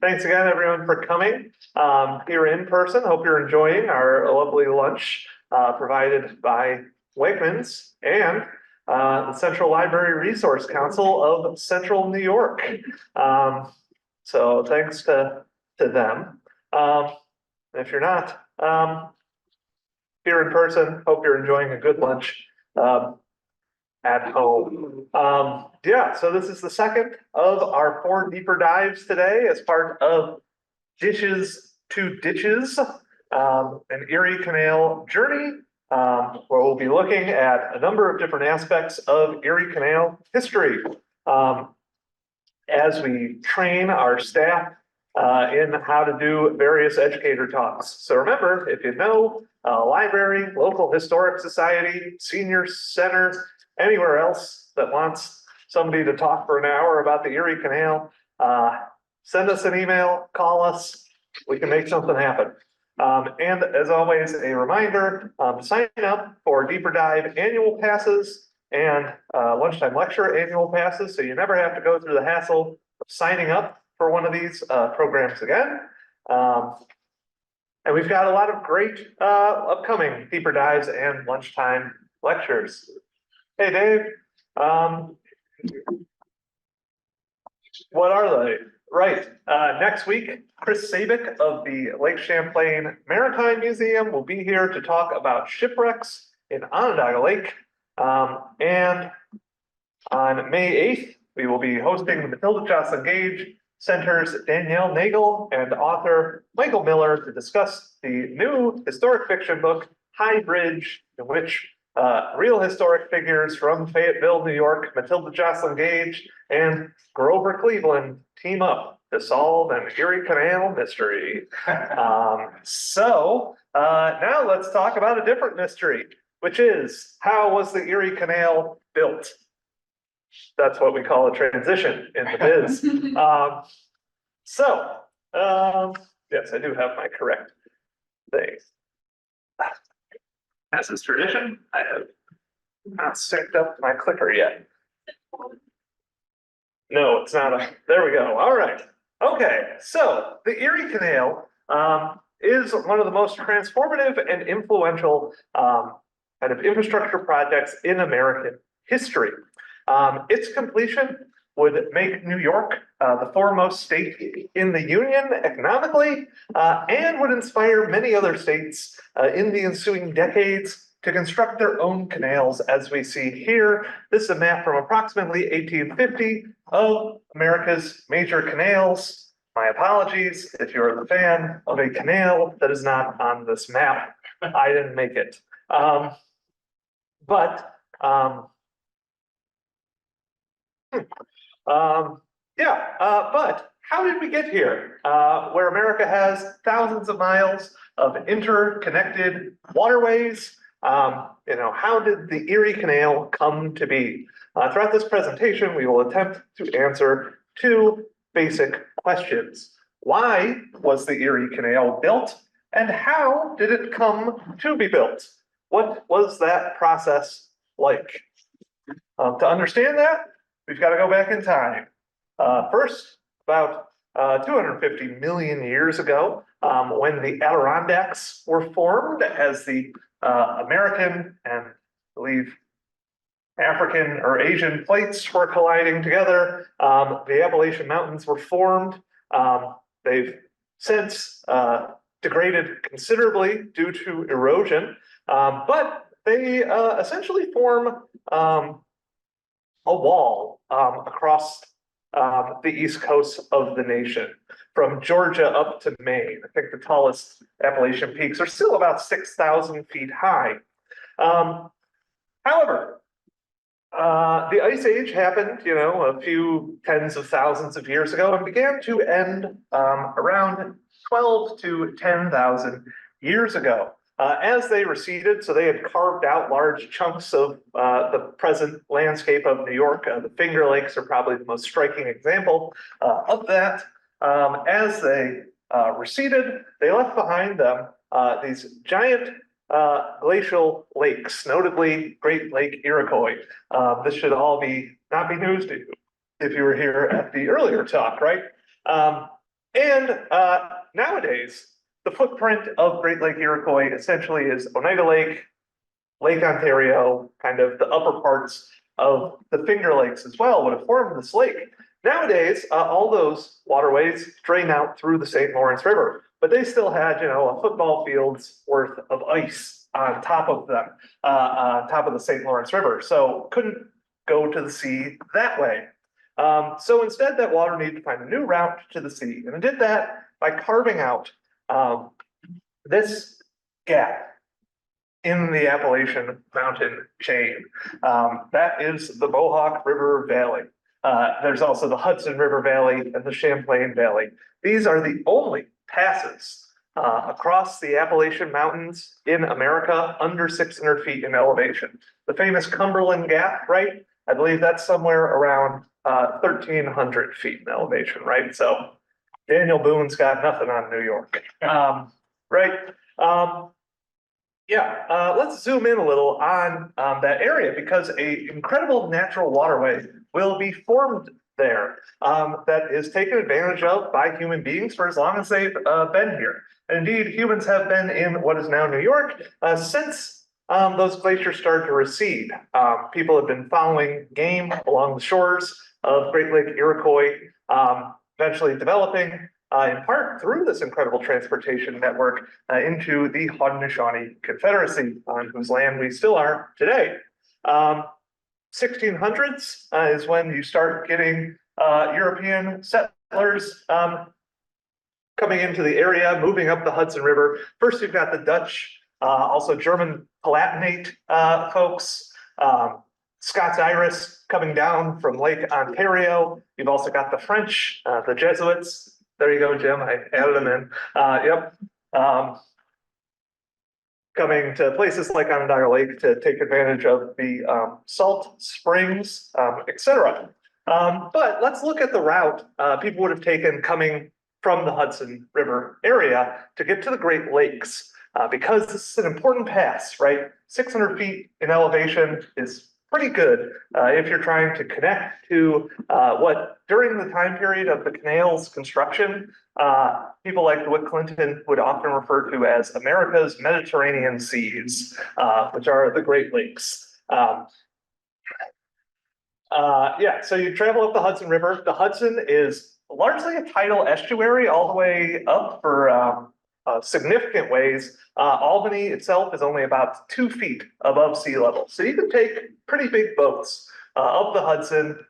Thanks again, everyone, for coming here in person. Hope you're enjoying our lovely lunch provided by Wegmans and the Central Library Resource Council of Central New York. So thanks to them. If you're not here in person, hope you're enjoying a good lunch at home. Yeah, so this is the second of our 4 deeper dives today as part of Dishes to Ditches, an Erie Canal journey, where we'll be looking at a number of different aspects of Erie Canal history as we train our staff in how to do various educator talks. So remember, if you know a library, local historic society, senior center, anywhere else that wants somebody to talk for an hour about the Erie Canal, send us an email, call us, we can make something happen. And as always, a reminder, sign up for Deeper Dive annual passes and lunchtime lecture annual passes, so you never have to go through the hassle of signing up for one of these programs again. And we've got a lot of great upcoming Deeper Dives and lunchtime lectures. Hey, Dave. What are they? Right. Next week, Chris Sabick of the Lake Champlain Maritime Museum will be here to talk about shipwrecks in Onondaga Lake. And on May 8th, we will be hosting the Matilda Joslyn Gage Center's Danielle Nagel and author Michael Miller to discuss the new historic fiction book, High Bridge, in which real historic figures from Fayetteville, New York, Matilda Joslyn Gage, and Grover Cleveland team up to solve an Erie Canal mystery. So now let's talk about a different mystery, which is, how was the Erie Canal built? That's what we call a transition in the biz. Yes, I do have my correct things. As is tradition, I have not synced up my clicker yet. No, it's not there we go. All right. Okay, so the Erie Canal is one of the most transformative and influential kind of infrastructure projects in American history. Its completion would make New York the foremost state in the Union economically, and would inspire many other states in the ensuing decades to construct their own canals, as we see here. This is a map from approximately 1850 of America's major canals. My apologies if you're the fan of a canal that is not on this map. I didn't make it. But how did we get here? Where America has thousands of miles of interconnected waterways, how did the Erie Canal come to be? Throughout this presentation, we will attempt to answer 2 basic questions. Why was the Erie Canal built, and how did it come to be built? What was that process like? To understand that, we've got to go back in time. First, about 250 million years ago, when the Adirondacks were formed as the American and, I believe, African or Asian plates were colliding together. The Appalachian Mountains were formed. They've since degraded considerably due to erosion, but they essentially form a wall across the east coast of the nation, from Georgia up to Maine. I think the tallest Appalachian peaks are still about 6,000 feet high. However, the Ice Age happened, a few tens of thousands of years ago, and began to end around 12 to 10,000 years ago. As they receded, so they had carved out large chunks of the present landscape of New York. The Finger Lakes are probably the most striking example of that. As they receded, they left behind them these giant glacial lakes, notably Great Lake Iroquois. This should all not be news to you if you were here at the earlier talk, right? And nowadays, the footprint of Great Lake Iroquois essentially is Oneida Lake, Lake Ontario, kind of the upper parts of the Finger Lakes as well would have formed this lake. Nowadays, all those waterways drain out through the St. Lawrence River, but they still had, a football field's worth of ice on top of them, on top of the St. Lawrence River. So couldn't go to the sea that way. So instead, that water needed to find a new route to the sea, and it did that by carving out this gap in the Appalachian mountain chain. That is the Mohawk River Valley. There's also the Hudson River Valley and the Champlain Valley. These are the only passes across the Appalachian Mountains in America under 600 feet in elevation. The famous Cumberland Gap, right? I believe that's somewhere around 1,300 feet in elevation, right? So Daniel Boone's got nothing on New York, right? Let's zoom in a little on that area because a incredible natural waterway will be formed there that is taken advantage of by human beings for as long as they've been here. And indeed, humans have been in what is now New York since those glaciers started to recede. People have been following game along the shores of Great Lake Iroquois, eventually developing in part through this incredible transportation network into the Haudenosaunee Confederacy, on whose land we still are today. 1600s is when you start getting European settlers coming into the area, moving up the Hudson River. First, you've got the Dutch, also German Palatinate folks, Scots-Irish coming down from Lake Ontario. You've also got the French, the Jesuits. There you go, Jim. I added them in. Coming to places like Onondaga Lake to take advantage of the salt springs, etc. But let's look at the route people would have taken coming from the Hudson River area to get to the Great Lakes, because this is an important pass, right? 600 feet in elevation is pretty good if you're trying to connect to what during the time period of the canal's construction, people like DeWitt Clinton would often refer to as America's Mediterranean Seas, which are the Great Lakes. So you travel up the Hudson River. The Hudson is largely a tidal estuary all the way up for significant ways. Albany itself is only about 2 feet above sea level. So you can take pretty big boats up the Hudson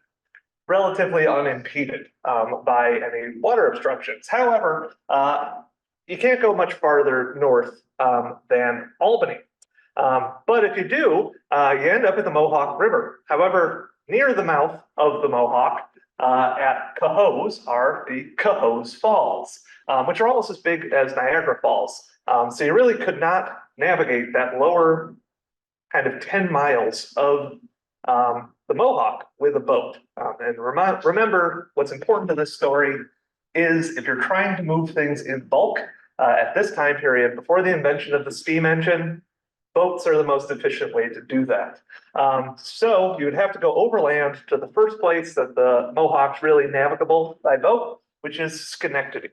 relatively unimpeded by any water obstructions. However, you can't go much farther north than Albany. But if you do, you end up at the Mohawk River. However, near the mouth of the Mohawk at Cohoes are the Cohoes Falls, which are almost as big as Niagara Falls. So you really could not navigate that lower kind of 10 miles of the Mohawk with a boat. And remember, what's important to this story is if you're trying to move things in bulk at this time period, before the invention of the steam engine, boats are the most efficient way to do that. So you would have to go overland to the first place that the Mohawk's really navigable by boat, which is Schenectady.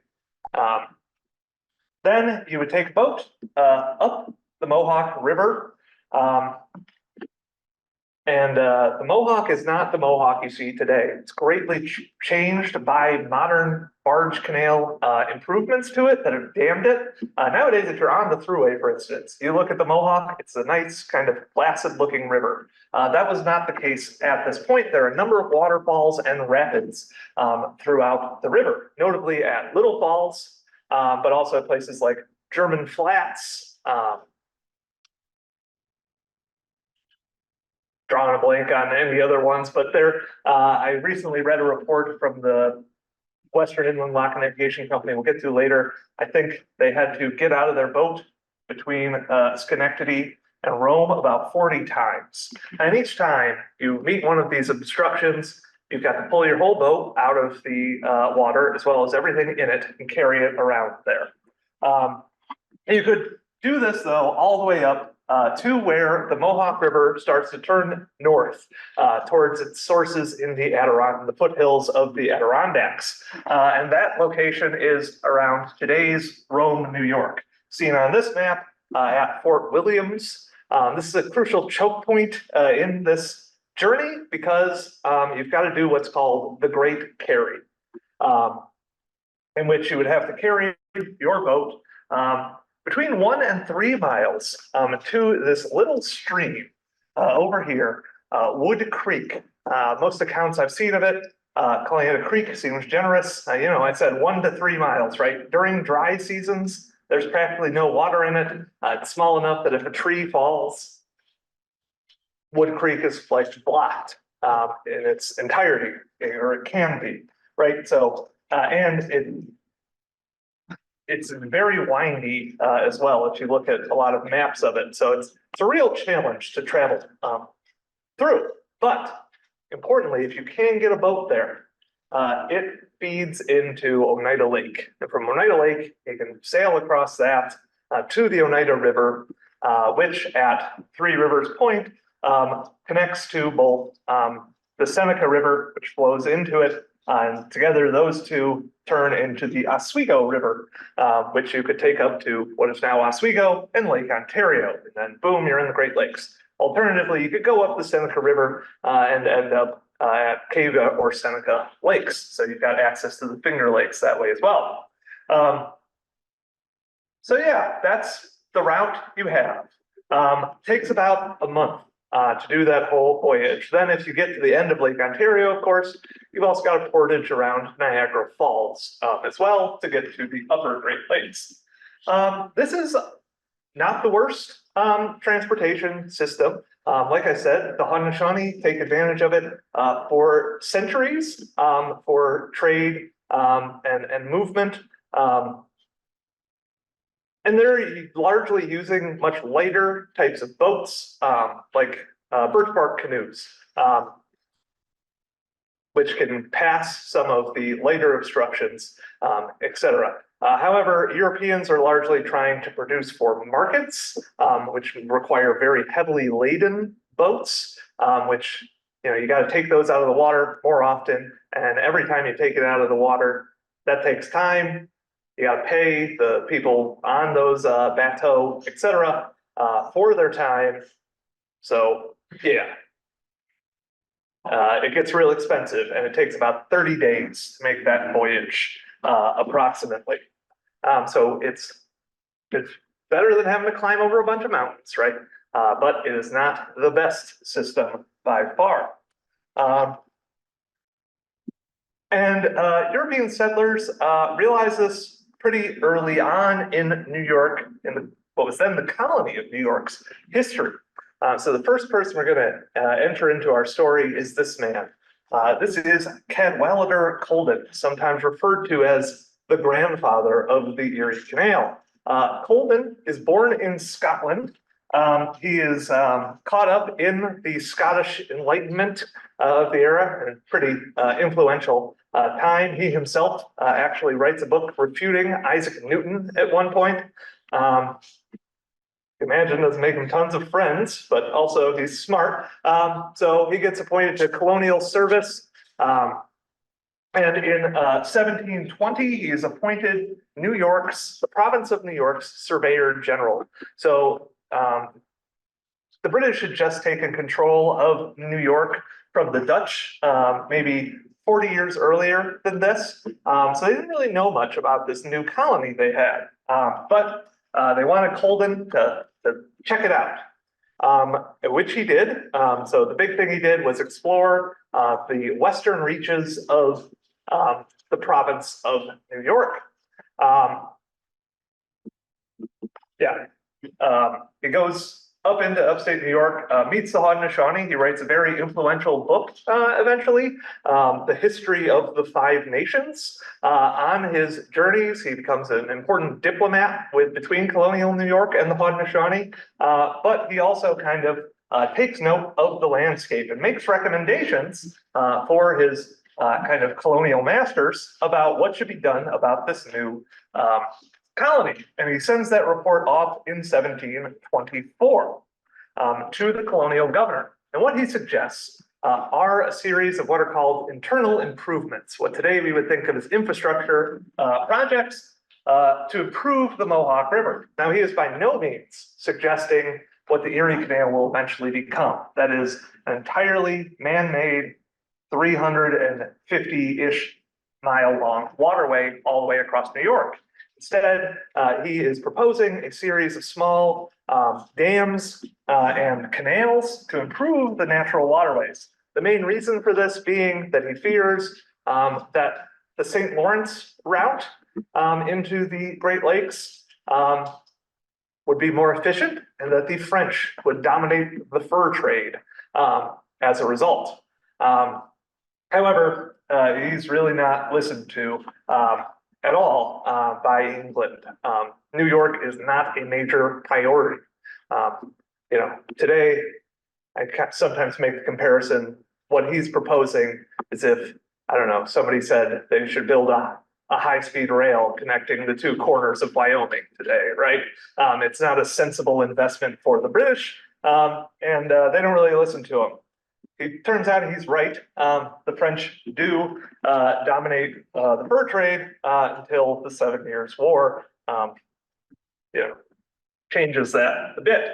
Then you would take a boat up the Mohawk River. The Mohawk is not the Mohawk you see today. It's greatly changed by modern barge canal improvements to it that have dammed it. Nowadays, if you're on the Thruway, for instance, you look at the Mohawk, it's a nice kind of placid looking river. That was not the case at this point. There are a number of waterfalls and rapids throughout the river, notably at Little Falls, but also at places like German Flats, drawing a blank on any other ones, but there, I recently read a report from the Western Inland Lock Navigation Company we'll get to later. I think they had to get out of their boat between Schenectady and Rome about 40 times. And each time you meet one of these obstructions, you've got to pull your whole boat out of the water, as well as everything in it, and carry it around there. You could do this, though, all the way up to where the Mohawk River starts to turn north towards its sources in the foothills of the Adirondacks. And that location is around today's Rome, New York. Seen on this map at Fort Williams. This is a crucial choke point in this journey because you've got to do what's called the Great Carry, in which you would have to carry your boat between 1 and 3 miles to this little stream over here, Wood Creek. Most accounts I've seen of it, calling it a creek seems generous. I said 1 to 3 miles, right? During dry seasons, there's practically no water in it. It's small enough that if a tree falls, Wood Creek is like blocked in its entirety, or it can be, right? So, and it's very windy as well if you look at a lot of maps of it. So it's a real challenge to travel through. But importantly, if you can get a boat there, it feeds into Oneida Lake. And from Oneida Lake, you can sail across that to the Oneida River, which at Three Rivers Point connects to both the Seneca River, which flows into it, and together those two turn into the Oswego River, which you could take up to what is now Oswego and Lake Ontario. And then boom, you're in the Great Lakes. Alternatively, you could go up the Seneca River and end up at Cayuga or Seneca Lakes. So you've got access to the Finger Lakes that way as well. So yeah, that's the route you have. Takes about a month to do that whole voyage. Then if you get to the end of Lake Ontario, of course, you've also got a portage around Niagara Falls as well to get to the upper Great Lakes. This is not the worst transportation system. Like I said, the Haudenosaunee take advantage of it for centuries for trade and movement. And they're largely using much lighter types of boats, like birch bark canoes, which can pass some of the lighter obstructions, etc. However, Europeans are largely trying to produce for markets, which require very heavily laden boats, which you got to take those out of the water more often. And every time you take it out of the water, that takes time. You got to pay the people on those bateaux, etc., for their time. So yeah, it gets real expensive, and it takes about 30 days to make that voyage, approximately. So it's better than having to climb over a bunch of mountains, right? But it is not the best system by far. And European settlers realized this pretty early on in New York, in what was then the colony of New York's history. So the first person we're going to enter into our story is this man. This is Cadwallader Colden, sometimes referred to as the grandfather of the Erie Canal. Colden is born in Scotland. He is caught up in the Scottish Enlightenment of the era, and pretty influential time. He himself actually writes a book refuting Isaac Newton at one point. Imagine doesn't make him tons of friends, but also he's smart. So he gets appointed to colonial service. And in 1720, he is appointed the province of New York's Surveyor General. So the British had just taken control of New York from the Dutch, maybe 40 years earlier than this. So they didn't really know much about this new colony they had, but they wanted Colden to check it out, which he did. So the big thing he did was explore the western reaches of the province of New York. He goes up into upstate New York, meets the Haudenosaunee. He writes a very influential book eventually, The History of the Five Nations. On his journeys, he becomes an important diplomat between colonial New York and the Haudenosaunee, but he also kind of takes note of the landscape and makes recommendations for his kind of colonial masters about what should be done about this new colony, and he sends that report off in 1724 to the colonial governor. And what he suggests are a series of what are called internal improvements, what today we would think of as infrastructure projects to improve the Mohawk River. Now, he is by no means suggesting what the Erie Canal will eventually become. That is an entirely man-made 350-ish mile long waterway all the way across New York. Instead, he is proposing a series of small dams and canals to improve the natural waterways. The main reason for this being that he fears that the St. Lawrence route into the Great Lakes would be more efficient, and that the French would dominate the fur trade as a result. However, he's really not listened to at all by England. New York is not a major priority. Today, I sometimes make the comparison, what he's proposing is if, I don't know, somebody said they should build a high-speed rail connecting the two corners of Wyoming today, right? It's not a sensible investment for the British, and they don't really listen to him. It turns out he's right. The French do dominate the fur trade until the 7 Years' War changes that a bit.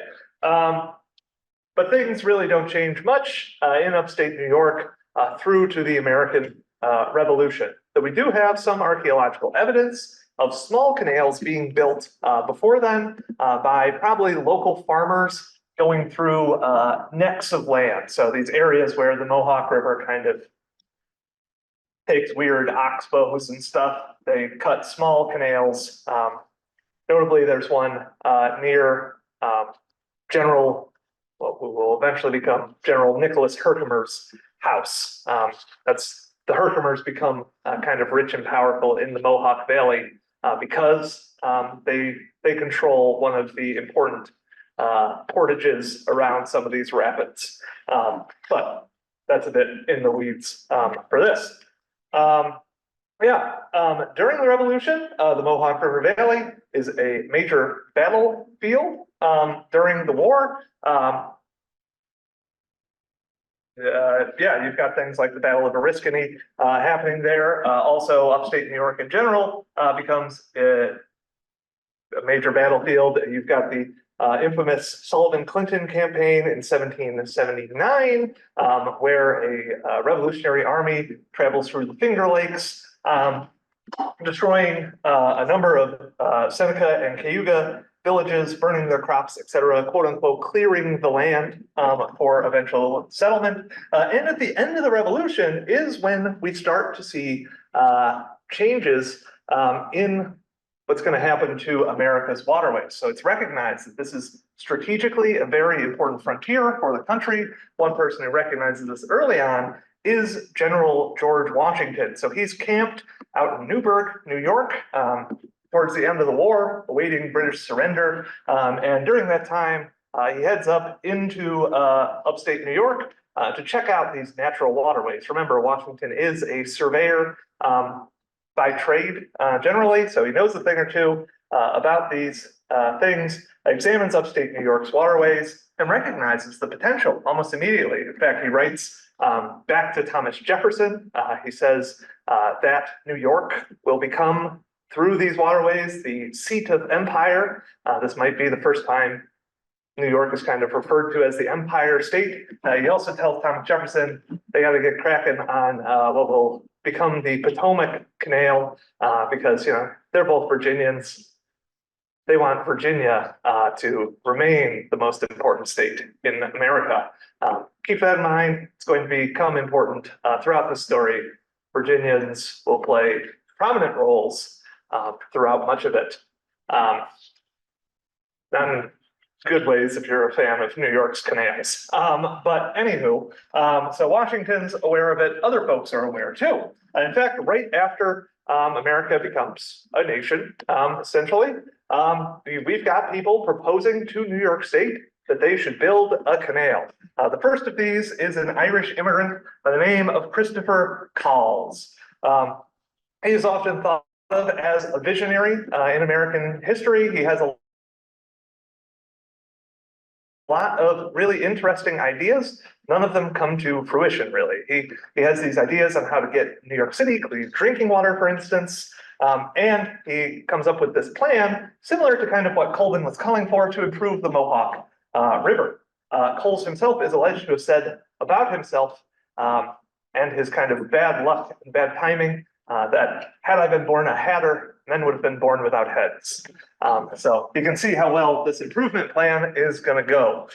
But things really don't change much in upstate New York through to the American Revolution. So we do have some archaeological evidence of small canals being built before then by probably local farmers going through necks of land. So these areas where the Mohawk River kind of takes weird oxbows and stuff, they cut small canals. Notably, there's one near who will eventually become General Nicholas Herkimer's house. The Herkimers become kind of rich and powerful in the Mohawk Valley because they control one of the important portages around some of these rapids. But that's a bit in the weeds for this. During the Revolution, the Mohawk River Valley is a major battlefield during the war. You've got things like the Battle of Oriskany happening there. Also, upstate New York in general becomes a major battlefield. You've got the infamous Sullivan-Clinton campaign in 1779, where a revolutionary army travels through the Finger Lakes, destroying a number of Seneca and Cayuga villages, burning their crops, etc., quote unquote, clearing the land for eventual settlement. And at the end of the revolution is when we start to see changes in what's going to happen to America's waterways. So it's recognized that this is strategically a very important frontier for the country. One person who recognizes this early on is General George Washington. So he's camped out in Newburgh, New York, towards the end of the war, awaiting British surrender. And during that time, he heads up into upstate New York to check out these natural waterways. Remember, Washington is a surveyor by trade generally, so he knows a thing or two about these things, examines upstate New York's waterways, and recognizes the potential almost immediately. In fact, he writes back to Thomas Jefferson. He says that New York will become, through these waterways, the seat of empire. This might be the first time New York is kind of referred to as the Empire State. He also tells Thomas Jefferson they got to get cracking on what will become the Potomac Canal because they're both Virginians. They want Virginia to remain the most important state in America. Keep that in mind. It's going to become important throughout the story. Virginians will play prominent roles throughout much of it. Not in good ways if you're a fan of New York's canals. But anywho, so Washington's aware of it. Other folks are aware too. In fact, right after America becomes a nation, essentially, we've got people proposing to New York State that they should build a canal. The first of these is an Irish immigrant by the name of Christopher Cowles. He is often thought of as a visionary in American history. He has a lot of really interesting ideas. None of them come to fruition, really. He has these ideas on how to get New York City clean drinking water, for instance, and he comes up with this plan similar to kind of what Colvin was calling for to improve the Mohawk River. Coles himself is alleged to have said about himself and his kind of bad luck and bad timing that had I been born a hatter, men would have been born without heads. So you can see how well this improvement plan is going to go,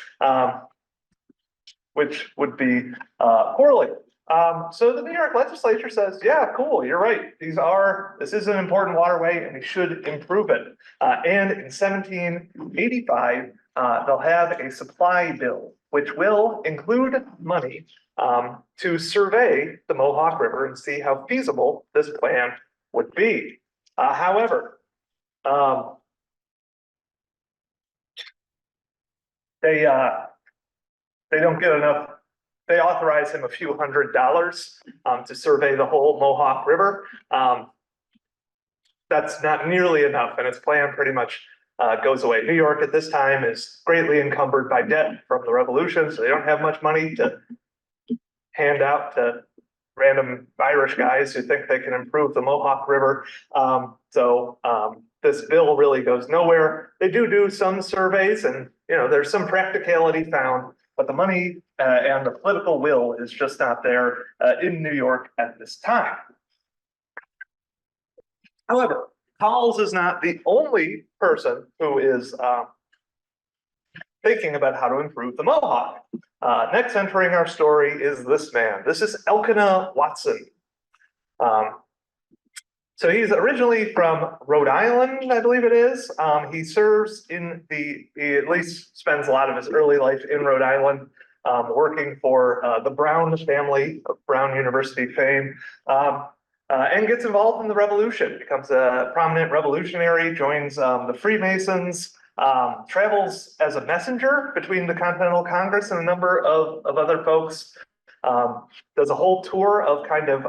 which would be poorly. So the New York legislature says, yeah, cool, you're right. This is an important waterway and we should improve it. And in 1785, they'll have a supply bill, which will include money to survey the Mohawk River and see how feasible this plan would be. However, they don't get enough. They authorize him a few $100s to survey the whole Mohawk River. That's not nearly enough, and his plan pretty much goes away. New York at this time is greatly encumbered by debt from the Revolution, so they don't have much money to hand out to random Irish guys who think they can improve the Mohawk River. So this bill really goes nowhere. They do some surveys, and there's some practicality found, but the money and the political will is just not there in New York at this time. However, Collins is not the only person who is thinking about how to improve the Mohawk. Next entering our story is this man. This is Elkanah Watson. So he's originally from Rhode Island, I believe it is. He serves he at least spends a lot of his early life in Rhode Island, working for the Brown family of Brown University fame, and gets involved in the revolution, becomes a prominent revolutionary, joins the Freemasons, travels as a messenger between the Continental Congress and a number of other folks, does a whole tour of kind of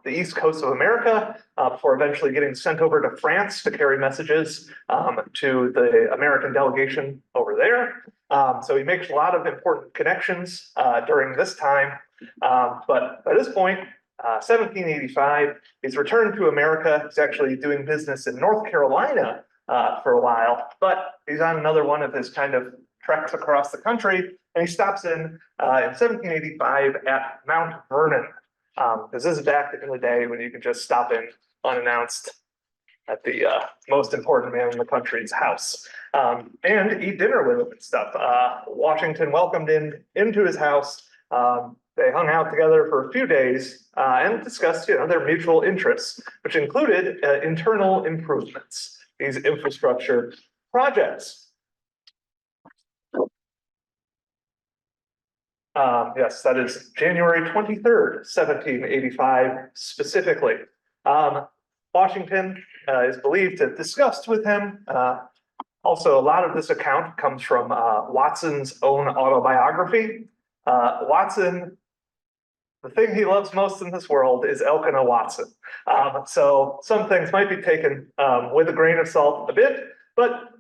the East Coast of America before eventually getting sent over to France to carry messages to the American delegation over there. So he makes a lot of important connections during this time. But by this point, 1785, he's returned to America. He's actually doing business in North Carolina for a while, but he's on another one of his kind of treks across the country, and he stops in 1785 at Mount Vernon. This is back in the day when you could just stop in unannounced at the most important man in the country's house and eat dinner with him and stuff. Washington welcomed him into his house. They hung out together for a few days and discussed, their mutual interests, which included internal improvements, these infrastructure projects. Yes, that is January 23rd, 1785, specifically. Washington is believed to have discussed with him. Also, a lot of this account comes from Watson's own autobiography. Watson, the thing he loves most in this world is Elkanah Watson. So some things might be taken with a grain of salt a bit, but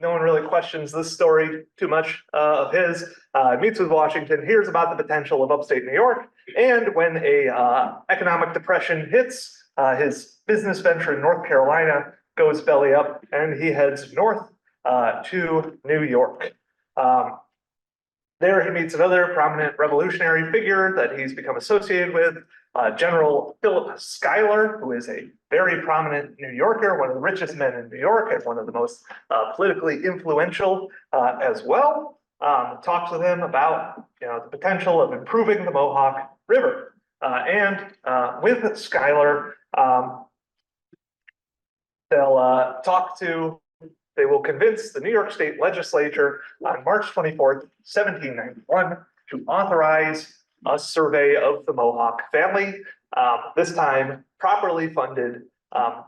no one really questions this story too much of his. Meets with Washington, hears about the potential of upstate New York, and when a economic depression hits, his business venture in North Carolina goes belly up, and he heads north to New York. There he meets another prominent revolutionary figure that he's become associated with, General Philip Schuyler, who is a very prominent New Yorker, one of the richest men in New York, and one of the most politically influential as well. Talks with him about the potential of improving the Mohawk River. And with Schuyler, they will convince the New York State Legislature on March 24th, 1791, to authorize a survey of the Mohawk family, this time properly funded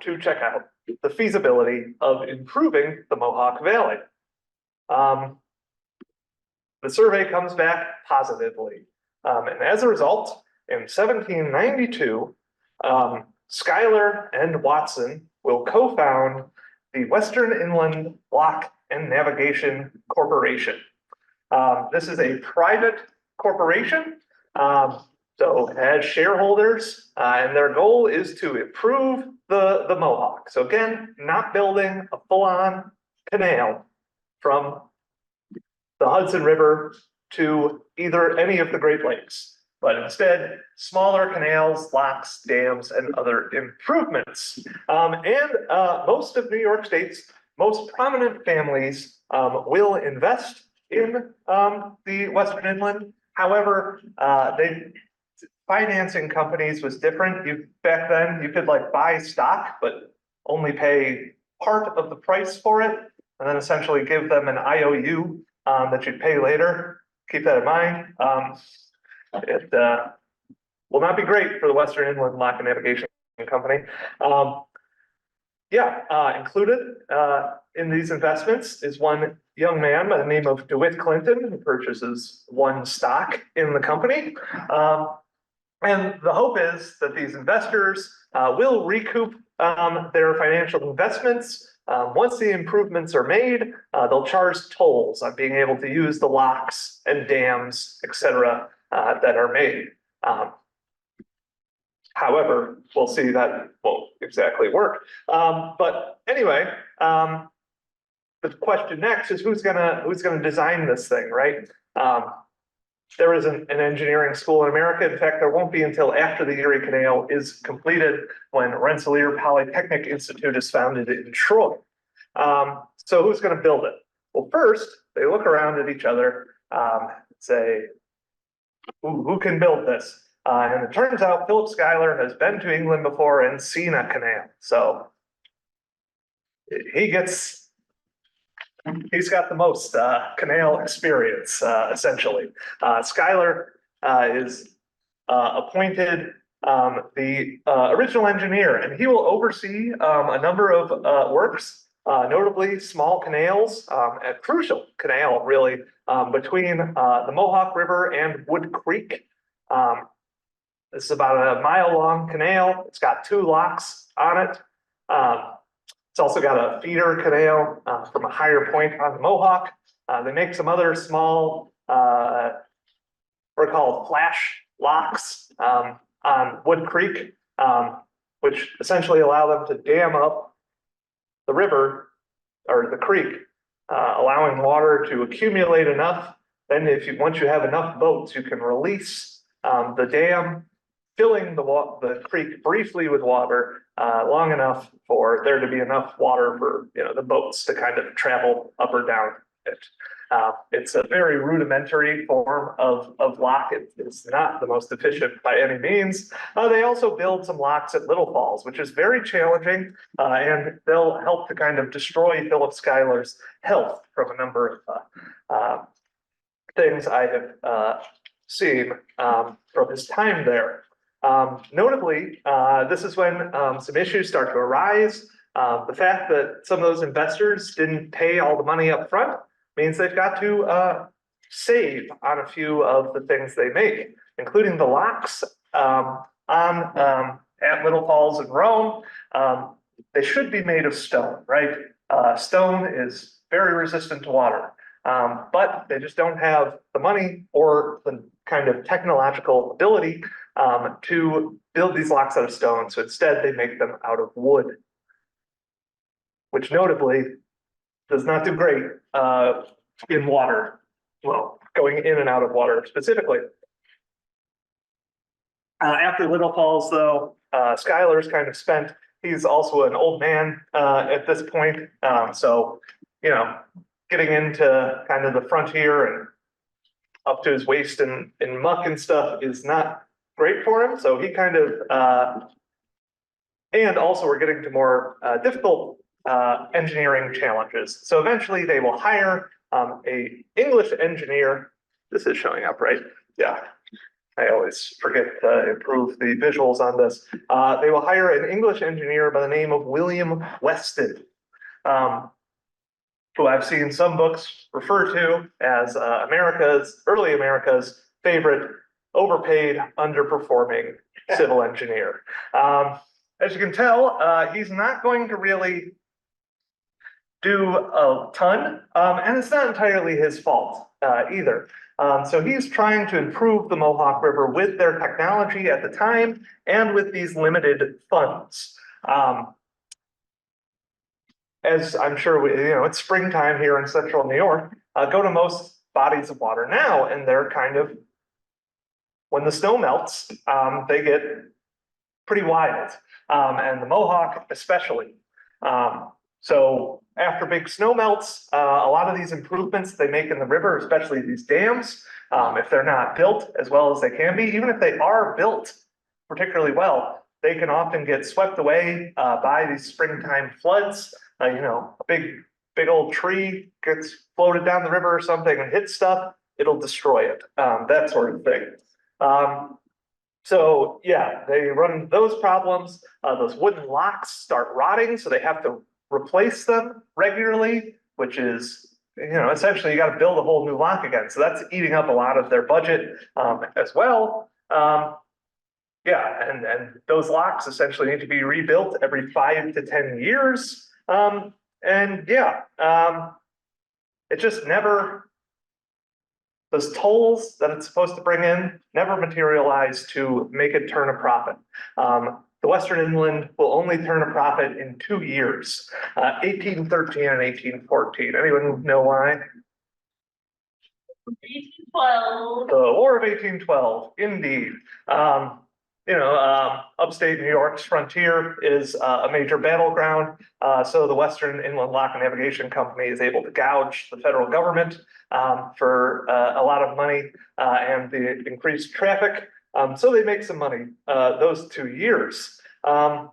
to check out the feasibility of improving the Mohawk Valley. The survey comes back positively. And as a result, in 1792, Schuyler and Watson will co-found the Western Inland Lock and Navigation Corporation. This is a private corporation, so it has shareholders, and their goal is to improve the Mohawk. So again, not building a full-on canal from the Hudson River to either any of the Great Lakes, but instead smaller canals, locks, dams, and other improvements. Most of New York State's most prominent families will invest in the Western Inland. However, financing companies was different. Back then, you could like buy stock, but only pay part of the price for it, and then essentially give them an IOU that you'd pay later. Keep that in mind. It will not be great for the Western Inland Lock and Navigation Company. Included in these investments is one young man by the name of DeWitt Clinton, who purchases one stock in the company. And the hope is that these investors will recoup their financial investments. Once the improvements are made, they'll charge tolls on being able to use the locks and dams, etc., that are made. However, we'll see that won't exactly work. But anyway, the question next is who's gonna design this thing, right? There isn't an engineering school in America. In fact, there won't be until after the Erie Canal is completed, when Rensselaer Polytechnic Institute is founded in Troy. So who's going to build it? Well, first, they look around at each other and say, who can build this? And it turns out Philip Schuyler has been to England before and seen a canal. So he's got the most canal experience, essentially. Schuyler is appointed the original engineer, and he will oversee a number of works, notably small canals, a crucial canal, really, between the Mohawk River and Wood Creek. This is about a mile-long canal. It's got 2 locks on it. It's also got a feeder canal from a higher point on the Mohawk. They make some other small, what are called flash locks on Wood Creek, which essentially allow them to dam up the river or the creek, allowing water to accumulate enough. Then once you have enough boats, you can release the dam, filling the creek briefly with water, long enough for there to be enough water for the boats to kind of travel up or down it. It's a very rudimentary form of lock. It's not the most efficient by any means. They also build some locks at Little Falls, which is very challenging, and they'll help to kind of destroy Philip Schuyler's health from a number of things I have seen from his time there. Notably, this is when some issues start to arise. The fact that some of those investors didn't pay all the money up front means they've got to save on a few of the things they make, including the locks at Little Falls in Rome. They should be made of stone, right? Stone is very resistant to water, but they just don't have the money or the kind of technological ability to build these locks out of stone. So instead, they make them out of wood, which notably does not do great in water. Well, going in and out of water specifically. After Little Falls, though, Schuyler's kind of spent. He's also an old man at this point. So, getting into kind of the frontier and up to his waist in muck and stuff is not great for him. So he kind of, and also we're getting to more difficult engineering challenges. So eventually they will hire a English engineer. This is showing up, right? Yeah. I always forget to improve the visuals on this. They will hire an English engineer by the name of William Weston, who I've seen some books refer to as early America's favorite overpaid, underperforming civil engineer. as you can tell, he's not going to really do a ton, and it's not entirely his fault either. So he's trying to improve the Mohawk River with their technology at the time and with these limited funds. As I'm sure it's springtime here in central New York. Go to most bodies of water now, and they're kind of, when the snow melts, they get pretty wild, and the Mohawk especially. So after big snow melts, a lot of these improvements they make in the river, especially these dams, if they're not built as well as they can be, even if they are built particularly well, they can often get swept away by these springtime floods. A big old tree gets floated down the river or something and hits stuff, it'll destroy it, that sort of thing. So yeah, they run into those problems. Those wooden locks start rotting, so they have to replace them regularly, which is, essentially you got to build a whole new lock again. So that's eating up a lot of their budget as well. Yeah, and those locks essentially need to be rebuilt every 5 to 10 years. And yeah, it just never, those tolls that it's supposed to bring in never materialize to make it turn a profit. The Western Inland will only turn a profit in 2 years, 1813 and 1814. Anyone know why? 1812. The War of 1812, indeed. Upstate New York's frontier is a major battleground. So the Western Inland Lock and Navigation Company is able to gouge the federal government for a lot of money and the increased traffic. So they make some money those 2 years. Yeah,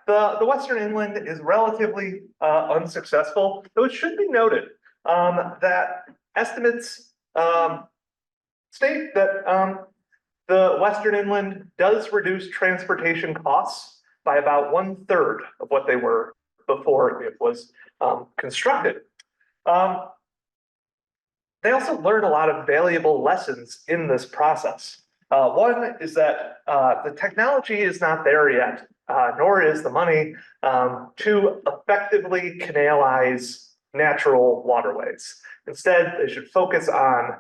the Western Inland is relatively unsuccessful, though it should be noted that estimates state that the Western Inland does reduce transportation costs by about 1/3 of what they were before it was constructed. They also learn a lot of valuable lessons in this process. One is that the technology is not there yet, nor is the money to effectively canalize natural waterways. Instead, they should focus on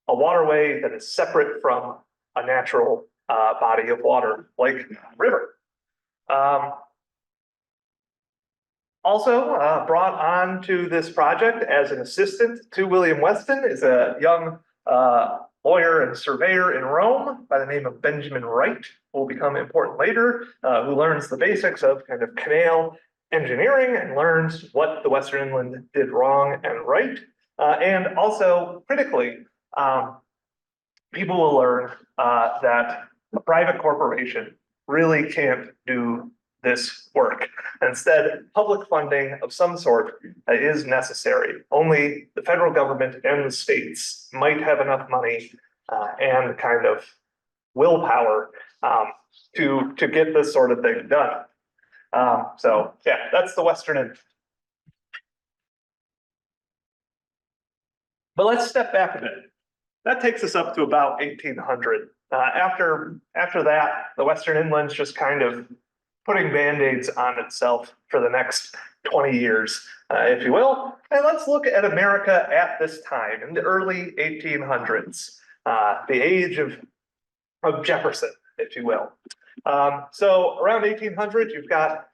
a waterway that is separate from a natural body of water, like a river. Also brought on to this project as an assistant to William Weston is a young lawyer and surveyor in Rome by the name of Benjamin Wright, who will become important later, who learns the basics of kind of canal engineering and learns what the Western Inland did wrong and right. And also critically, people will learn that a private corporation really can't do this work. Instead, public funding of some sort is necessary. Only the federal government and the states might have enough money and kind of willpower to get this sort of thing done. So yeah, that's the Western End. But let's step back a bit. That takes us up to about 1800. After that, the Western Inland's just kind of putting band-aids on itself for the next 20 years, if you will. And let's look at America at this time, in the early 1800s, the age of Jefferson, if you will. So around 1800, you've got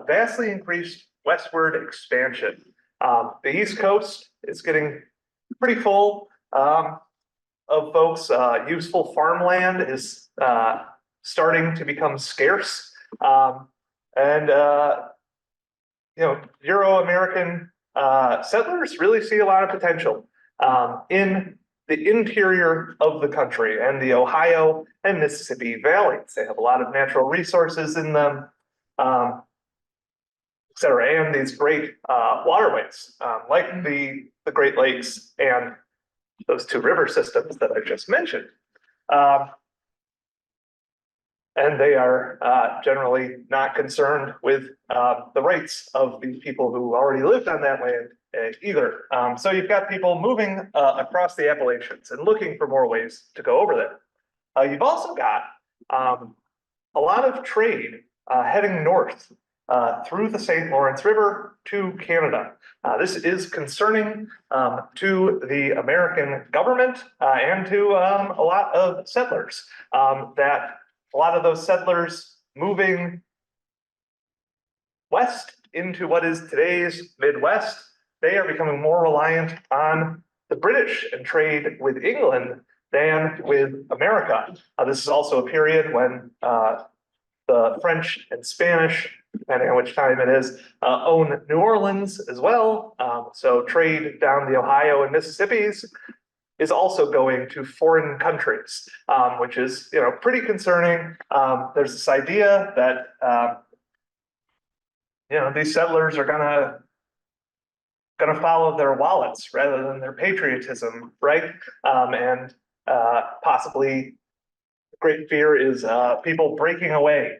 vastly increased westward expansion. The East Coast is getting pretty full of folks. Useful farmland is starting to become scarce. Euro-American settlers really see a lot of potential in the interior of the country and the Ohio and Mississippi valleys. They have a lot of natural resources in them, et cetera, and these great waterways like the Great Lakes and those two river systems that I just mentioned. And they are generally not concerned with the rights of these people who already lived on that land either. So you've got people moving across the Appalachians and looking for more ways to go over there. You've also got a lot of trade heading north through the St. Lawrence River to Canada. This is concerning to the American government and to a lot of settlers, that a lot of those settlers moving west into what is today's Midwest, they are becoming more reliant on the British and trade with England than with America. This is also a period when the French and Spanish, depending on which time it is, own New Orleans as well. So trade down the Ohio and Mississippi's is also going to foreign countries, which is pretty concerning. There's this idea that these settlers are gonna follow their wallets rather than their patriotism, right? And possibly great fear is people breaking away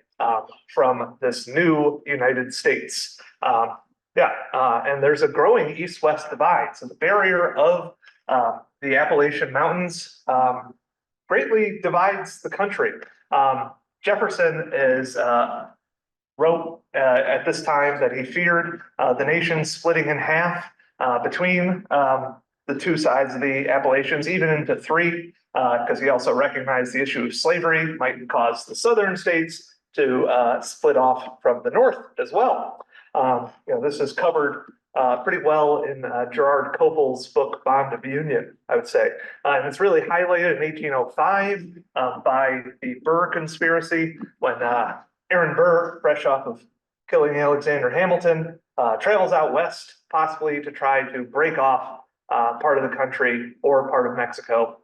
from this new United States. And there's a growing east-west divide. So the barrier of the Appalachian Mountains greatly divides the country. Jefferson wrote at this time that he feared the nation splitting in half between the two sides of the Appalachians, even into three, because he also recognized the issue of slavery might cause the southern states to split off from the north as well. This is covered pretty well in Gerard Copel's book, Bond of Union, I would say. And it's really highlighted in 1805 by the Burr conspiracy, when Aaron Burr, fresh off of killing Alexander Hamilton, travels out west, possibly to try to break off part of the country or part of Mexico.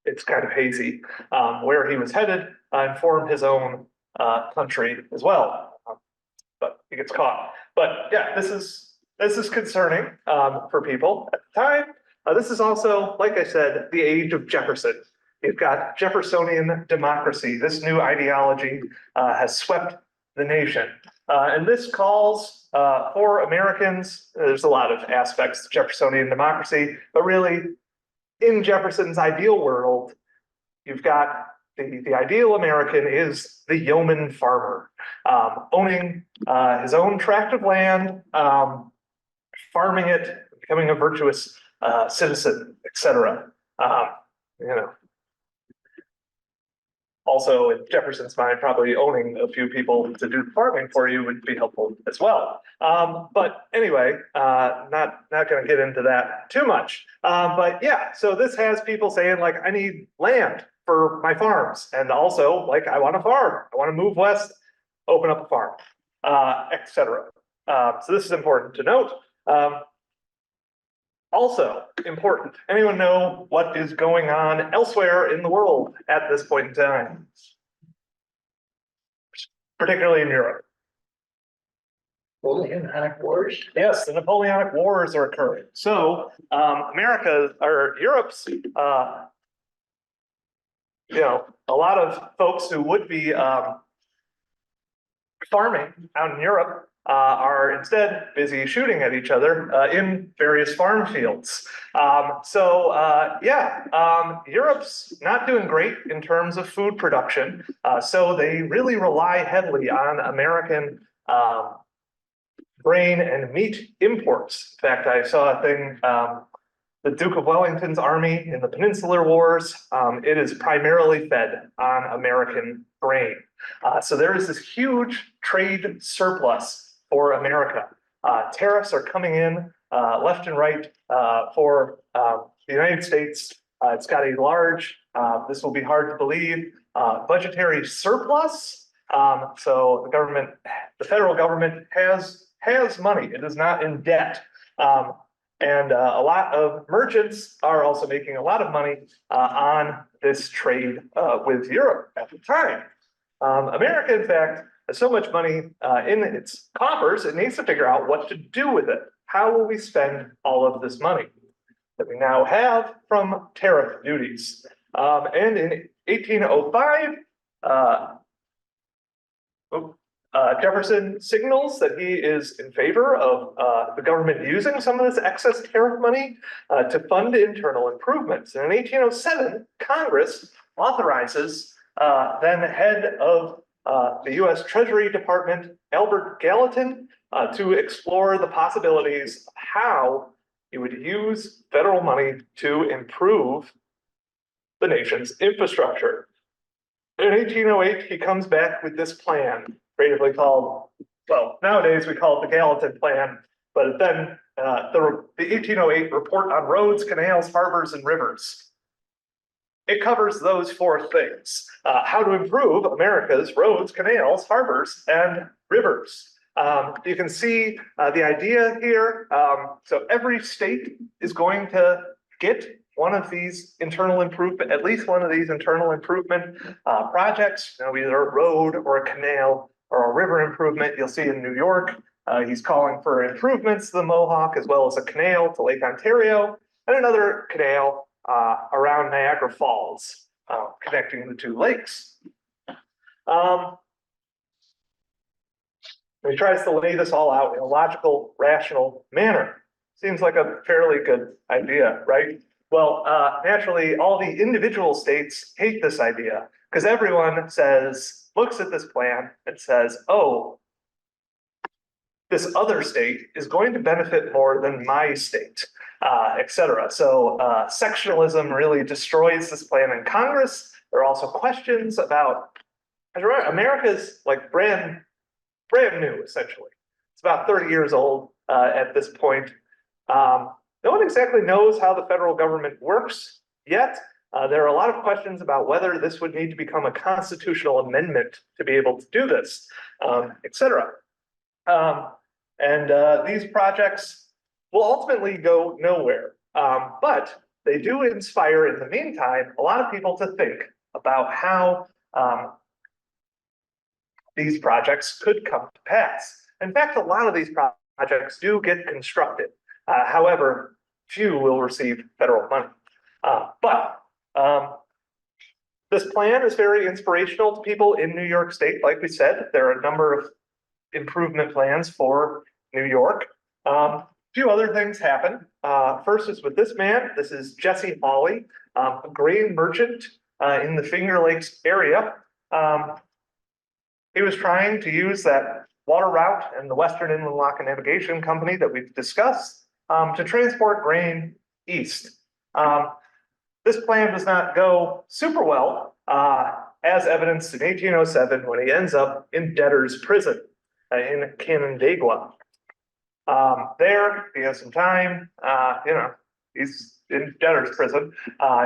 It's kind of hazy where he was headed, and form his own country as well. But he gets caught. But yeah, this is concerning for people at the time. This is also, like I said, the age of Jefferson. You've got Jeffersonian democracy. This new ideology has swept the nation. And this calls for Americans. There's a lot of aspects to Jeffersonian democracy, but really, in Jefferson's ideal world, you've got the ideal American is the yeoman farmer, owning his own tract of land, farming it, becoming a virtuous citizen, etc. Also, in Jefferson's mind, probably owning a few people to do the farming for you would be helpful as well. But anyway, not going to get into that too much. But yeah, so this has people saying like, I need land for my farms, and also like, I want to farm. I want to move west, open up a farm, etc. So this is important to note. Also important, anyone know what is going on elsewhere in the world at this point in time? Particularly in Europe. Napoleonic Wars? Yes, the Napoleonic Wars are occurring. So Europe's, a lot of folks who would be farming out in Europe are instead busy shooting at each other in various farm fields. Europe's not doing great in terms of food production. So they really rely heavily on American grain and meat imports. In fact, I saw a thing, the Duke of Wellington's army in the Peninsular Wars, it is primarily fed on American grain. So there is this huge trade surplus for America. Tariffs are coming in left and right for the United States. It's got a large, this will be hard to believe, budgetary surplus. So the federal government has money. It is not in debt. And a lot of merchants are also making a lot of money on this trade with Europe at the time. America, in fact, has so much money in its coffers, it needs to figure out what to do with it. How will we spend all of this money that we now have from tariff duties? And in 1805, Jefferson signals that he is in favor of the government using some of this excess tariff money to fund internal improvements. And in 1807, Congress authorizes then head of the US Treasury Department, Albert Gallatin, to explore the possibilities of how you would use federal money to improve the nation's infrastructure. In 1808, he comes back with this plan, creatively called, well, nowadays we call it the Gallatin Plan, but then the 1808 Report on Roads, Canals, Harbors, and Rivers. It covers those four things: how to improve America's roads, canals, harbors, and rivers. You can see the idea here. So every state is going to get one of these internal improvement, at least one of these internal improvement projects, either a road or a canal or a river improvement. You'll see in New York, he's calling for improvements to the Mohawk as well as a canal to Lake Ontario and another canal around Niagara Falls, connecting the two lakes. He tries to lay this all out in a logical, rational manner. Seems like a fairly good idea, right? Well, naturally, all the individual states hate this idea because everyone looks at this plan and says, oh, this other state is going to benefit more than my state, etc. So sectionalism really destroys this plan in Congress. There are also questions about, America's like brand new, essentially. It's about 30 years old at this point. No one exactly knows how the federal government works yet. There are a lot of questions about whether this would need to become a constitutional amendment to be able to do this, etc. These projects will ultimately go nowhere, but they do inspire, in the meantime, a lot of people to think about how these projects could come to pass. In fact, a lot of these projects do get constructed. However, few will receive federal money. This plan is very inspirational to people in New York State. Like we said, there are a number of improvement plans for New York. A few other things happen. First is with this man. This is Jesse Hawley, a grain merchant in the Finger Lakes area. He was trying to use that water route and the Western Inland Lock and Navigation Company that we've discussed to transport grain east. This plan does not go super well, as evidenced in 1807 when he ends up in debtor's prison in Canandaigua. There, he has some time, he's in debtor's prison.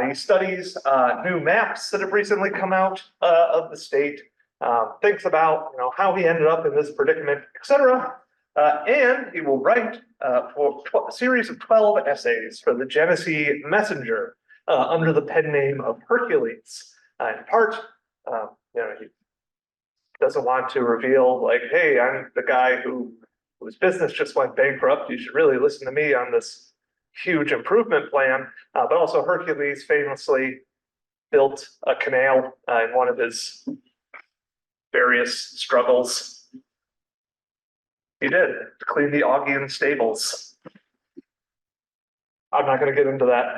He studies new maps that have recently come out of the state, thinks about how he ended up in this predicament, etc. And he will write a series of 12 essays for the Genesee Messenger under the pen name of Hercules. In part, he doesn't want to reveal, like, hey, I'm the guy whose business just went bankrupt. You should really listen to me on this huge improvement plan. But also Hercules famously built a canal in one of his various struggles. He did, to clean the Augean stables. I'm not going to get into that.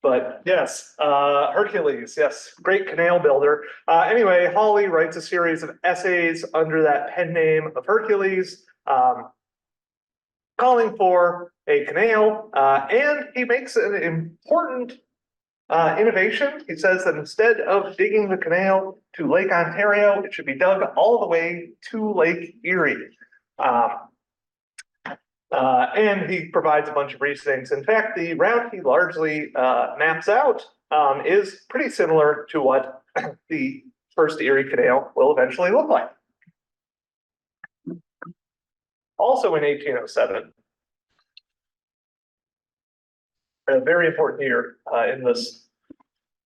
But yes, Hercules, yes, great canal builder. Anyway, Hawley writes a series of essays under that pen name of Hercules, calling for a canal, and he makes an important innovation. He says that instead of digging the canal to Lake Ontario, it should be dug all the way to Lake Erie. And he provides a bunch of reasonings. In fact, the route he largely maps out is pretty similar to what the first Erie Canal will eventually look like. Also in 1807, a very important year in this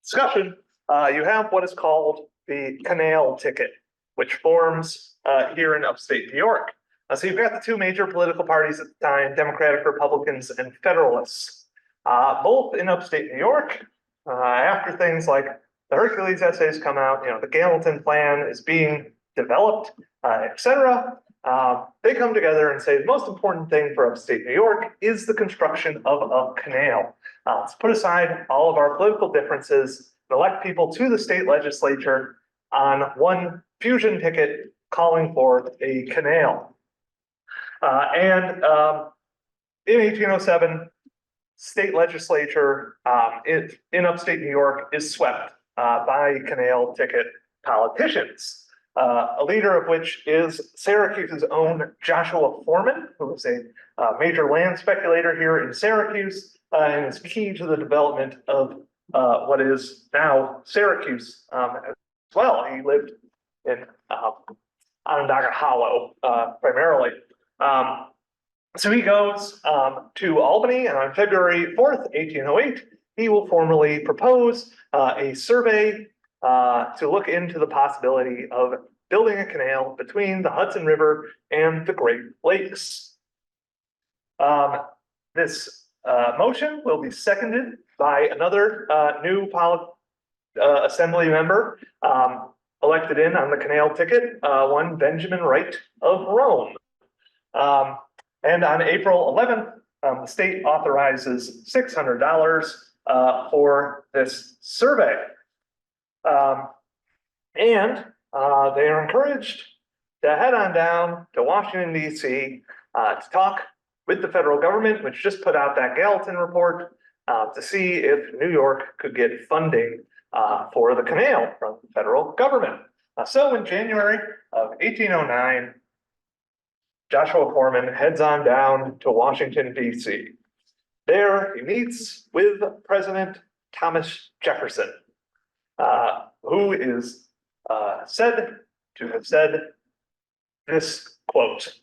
discussion, you have what is called the canal ticket, which forms here in upstate New York. So you've got the two major political parties at the time, Democratic Republicans and Federalists, both in upstate New York. After things like the Hercules essays come out, the Gallatin Plan is being developed, etc. They come together and say the most important thing for upstate New York is the construction of a canal. Let's put aside all of our political differences elect people to the state legislature on one fusion ticket calling for a canal. In 1807, state legislature in upstate New York is swept by canal ticket politicians. A leader of which is Syracuse's own Joshua Foreman, who is a major land speculator here in Syracuse, and is key to the development of what is now Syracuse as well. He lived in Onondaga Hollow primarily. So he goes to Albany, and on February 4th, 1808, he will formally propose a survey to look into the possibility of building a canal between the Hudson River and the Great Lakes. This motion will be seconded by another new assembly member elected in on the canal ticket, one Benjamin Wright of Rome. And on April 11th, the state authorizes $600 for this survey. And they are encouraged to head on down to Washington, D.C. To talk with the federal government, which just put out that Gallatin report, to see if New York could get funding for the canal from the federal government. So in January of 1809, Joshua Foreman heads on down to Washington, D.C. There, he meets with President Thomas Jefferson, who is said to have said this quote: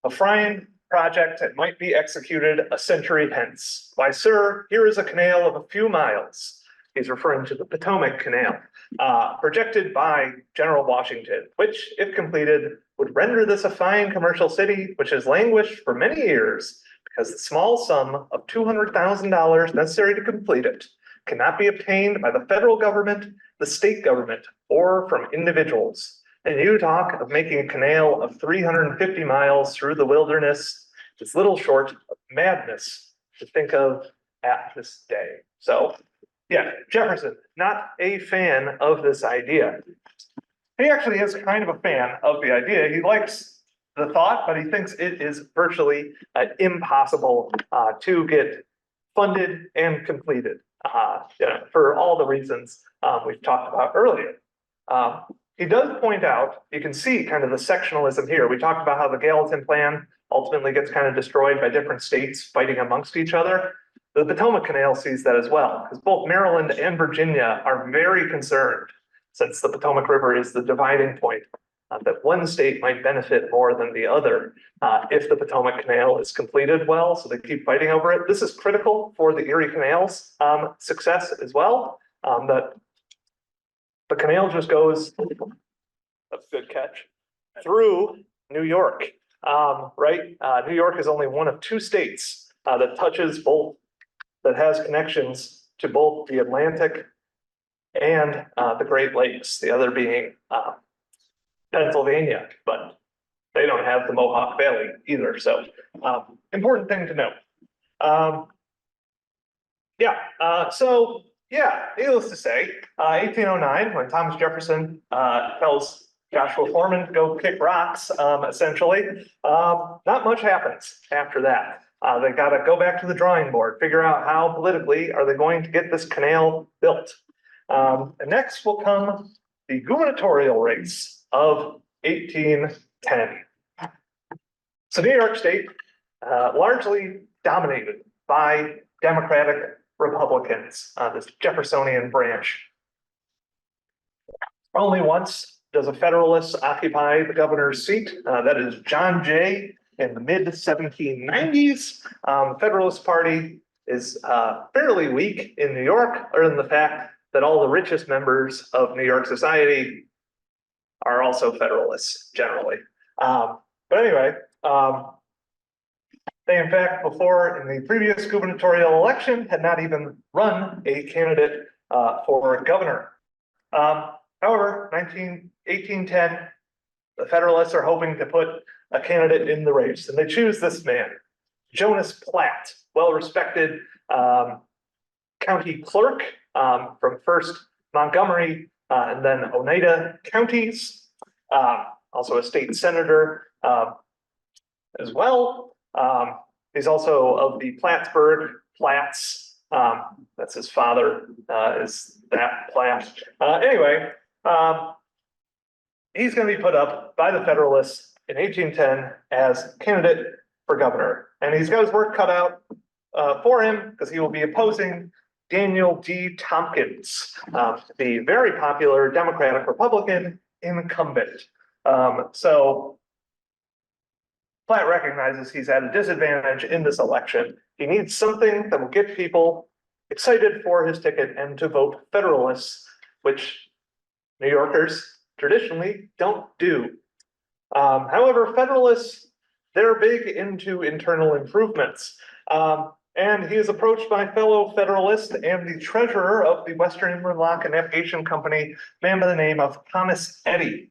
"A fine project that might be executed a century hence. Why, sir, here is a canal of a few miles." He's referring to the Potomac Canal, projected by General Washington, which, if completed, would render this a fine commercial city, which has languished for many years because the small sum of $200,000 necessary to complete it cannot be obtained by the federal government, the state government, or from individuals. And you talk of making a canal of 350 miles through the wilderness. It's little short of madness to think of at this day. So, yeah, Jefferson, not a fan of this idea. He actually is kind of a fan of the idea. He likes the thought, but he thinks it is virtually impossible to get funded and completed, for all the reasons we've talked about earlier. He does point out, you can see kind of the sectionalism here. We talked about how the Gallatin Plan ultimately gets kind of destroyed by different states fighting amongst each other. The Potomac Canal sees that as well, because both Maryland and Virginia are very concerned, since the Potomac River is the dividing point, that one state might benefit more than the other if the Potomac Canal is completed well, so they keep fighting over it. This is critical for the Erie Canal's success as well, that the canal just goes, that's a good catch, through New York, right? New York is only one of two states that touches both, that has connections to both the Atlantic and the Great Lakes, the other being Pennsylvania, but they don't have the Mohawk Valley either. So important thing to note. Needless to say, 1809, when Thomas Jefferson tells Joshua Foreman to go kick rocks, essentially, not much happens after that. They got to go back to the drawing board, figure out how politically are they going to get this canal built. And next will come the gubernatorial race of 1810. So New York State, largely dominated by Democratic Republicans, this Jeffersonian branch. Only once does a Federalist occupy the governor's seat. That is John Jay in the mid-1790s. Federalist Party is fairly weak in New York, other than the fact that all the richest members of New York society are also Federalists generally. But anyway, they in fact, before in the previous gubernatorial election, had not even run a candidate for governor. However, 1810, the Federalists are hoping to put a candidate in the race, and they choose this man, Jonas Platt, well-respected county clerk from first Montgomery and then Oneida counties, also a state senator as well. He's also of the Plattsburgh Platts. That's his father, is that Platt. Anyway, he's going to be put up by the Federalists in 1810 as candidate for governor. And he's got his work cut out for him because he will be opposing Daniel D. Tompkins, the very popular Democratic Republican incumbent. So Platt recognizes he's at a disadvantage in this election. He needs something that will get people excited for his ticket and to vote Federalists, which New Yorkers traditionally don't do. However, Federalists, they're big into internal improvements. And he is approached by fellow Federalist and the treasurer of the Western Inland Lock and Navigation Company, a man by the name of Thomas Eddy,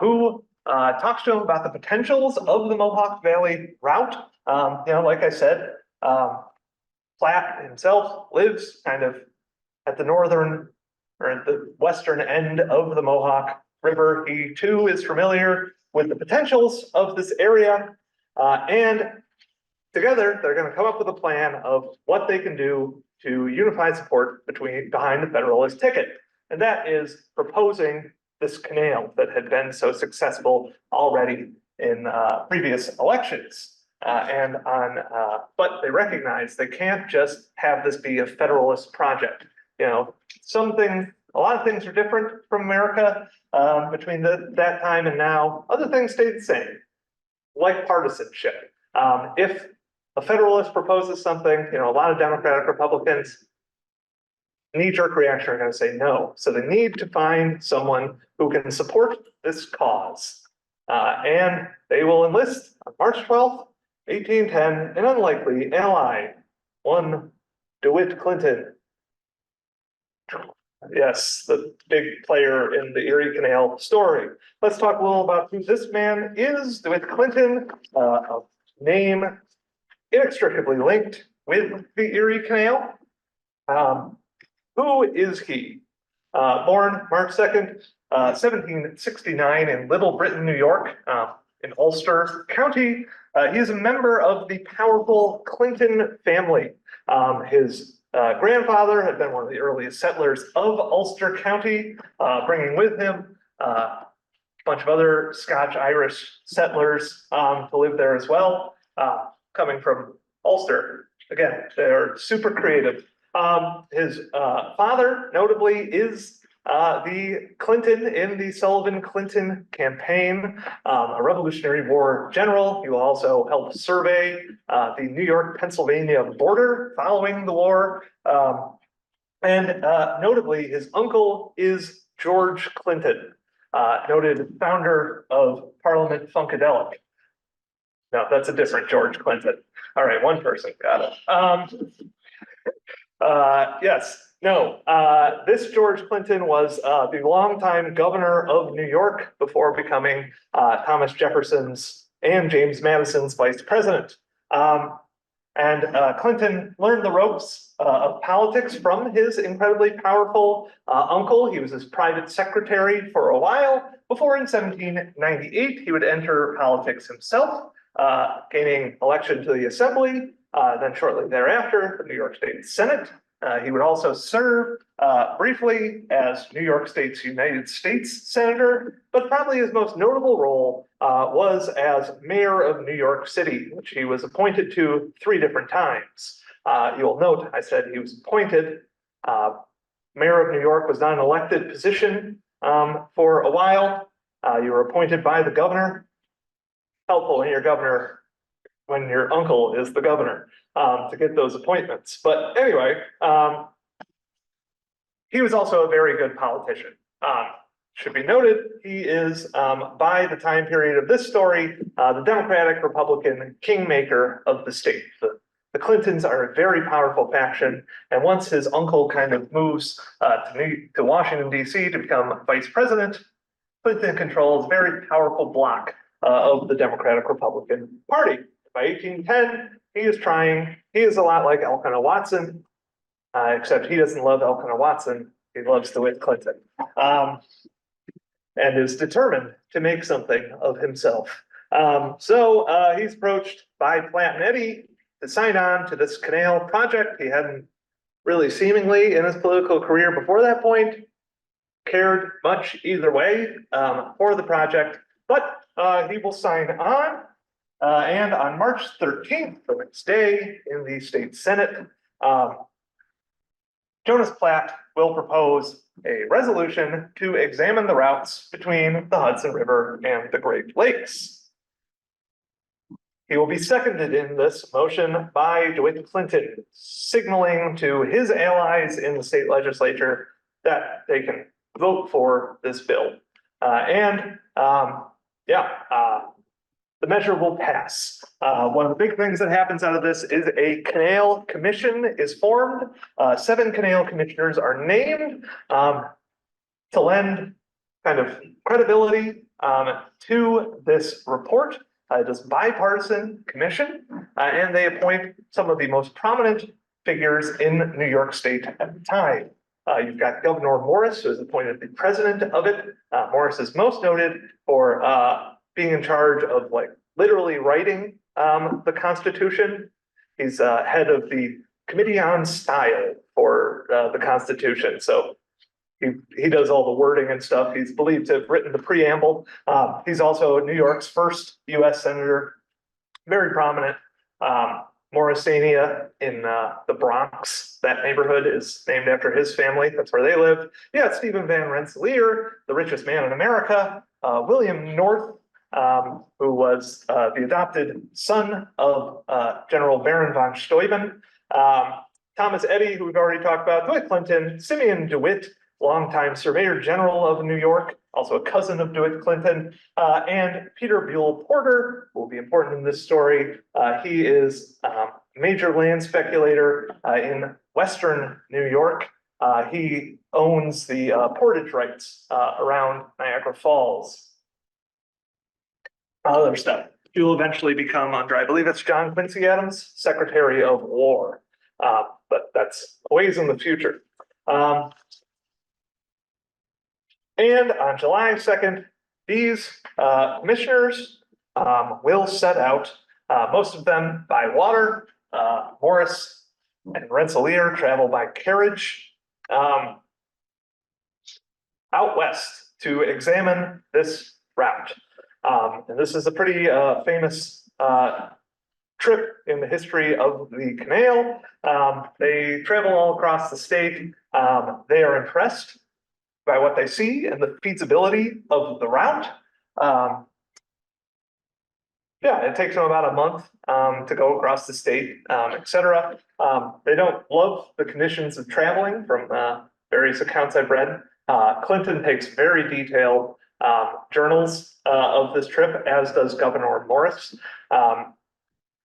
who talks to him about the potentials of the Mohawk Valley route. Like I said, Platt himself lives kind of at the northern or at the western end of the Mohawk River. He too is familiar with the potentials of this area, and together they're going to come up with a plan of what they can do to unify support behind the Federalist ticket, and that is proposing this canal that had been so successful already in previous elections. But they recognize they can't just have this be a Federalist project. A lot of things are different from America between that time and now. Other things stay the same, like partisanship. If a Federalist proposes something, a lot of Democratic Republicans, knee-jerk reaction are going to say no. So they need to find someone who can support this cause. And they will enlist on March 12th, 1810, an unlikely ally, one DeWitt Clinton. Yes, the big player in the Erie Canal story. Let's talk a little about who this man is. DeWitt Clinton, a name inextricably linked with the Erie Canal. Who is he? Born March 2nd, 1769 in Little Britain, New York, in Ulster County. He is a member of the powerful Clinton family. His grandfather had been one of the earliest settlers of Ulster County, bringing with him a bunch of other Scotch-Irish settlers to live there as well, coming from Ulster. Again, they're super creative. His father, notably, is the Clinton in the Sullivan-Clinton campaign, a Revolutionary War general. He will also help survey the New York-Pennsylvania border following the war. And notably, his uncle is George Clinton, noted founder of Parliament Funkadelic. No, that's a different George Clinton. All right, one person got it. Yes. No, this George Clinton was the longtime governor of New York before becoming Thomas Jefferson's and James Madison's vice president. And Clinton learned the ropes of politics from his incredibly powerful uncle. He was his private secretary for a while before in 1798 he would enter politics himself, gaining election to the Assembly, then shortly thereafter the New York State Senate. He would also serve briefly as New York State's United States Senator, but probably his most notable role was as mayor of New York City, which he was appointed to 3 different times. You'll note I said he was appointed. Mayor of New York was not an elected position for a while. You were appointed by the governor. Helpful when you're governor, when your uncle is the governor, to get those appointments. But anyway, he was also a very good politician. Should be noted, he is, by the time period of this story, the Democratic Republican kingmaker of the state. The Clintons are a very powerful faction, and once his uncle kind of moves to Washington, D.C. to become vice president, Clinton controls a very powerful bloc of the Democratic Republican Party. By 1810, he is a lot like Elkanah Watson, except he doesn't love Elkanah Watson. He loves DeWitt Clinton, and is determined to make something of himself. So he's approached by Platt and Eddy to sign on to this canal project. He hadn't really seemingly in his political career before that point cared much either way for the project, but he will sign on. And on March 13th, the next day in the state Senate, Jonas Platt will propose a resolution to examine the routes between the Hudson River and the Great Lakes. He will be seconded in this motion by DeWitt Clinton, signaling to his allies in the state legislature that they can vote for this bill. The measure will pass. One of the big things that happens out of this is a canal commission is formed. 7 canal commissioners are named to lend kind of credibility to this report. It is a bipartisan commission, and they appoint some of the most prominent figures in New York State at the time. You've got Governor Morris, who is appointed the president of it. Morris is most noted for being in charge of literally writing the Constitution. He's head of the Committee on Style for the Constitution. So he does all the wording and stuff. He's believed to have written the preamble. He's also New York's first US Senator, very prominent. Morrisania in the Bronx, that neighborhood is named after his family. That's where they live. Yeah, Stephen Van Rensselaer, the richest man in America. William North, who was the adopted son of General Baron von Steuben. Thomas Eddy, who we've already talked about. DeWitt Clinton. Simeon DeWitt, longtime Surveyor General of New York, also a cousin of DeWitt Clinton, and Peter Buell Porter, who will be important in this story. He is a major land speculator in Western New York. He owns the portage rights around Niagara Falls. Other stuff. He will eventually become, under, I believe it's John Quincy Adams, Secretary of War. But that's ways in the future. And on July 2nd, these commissioners will set out, most of them by water. Morris and Rensselaer travel by carriage out west to examine this route. And this is a pretty famous trip in the history of the canal. They travel all across the state. They are impressed by what they see and the feasibility of the route. It takes them about a month to go across the state, etc. They don't love the conditions of traveling from various accounts I've read. Clinton takes very detailed journals of this trip, as does Governor Morris.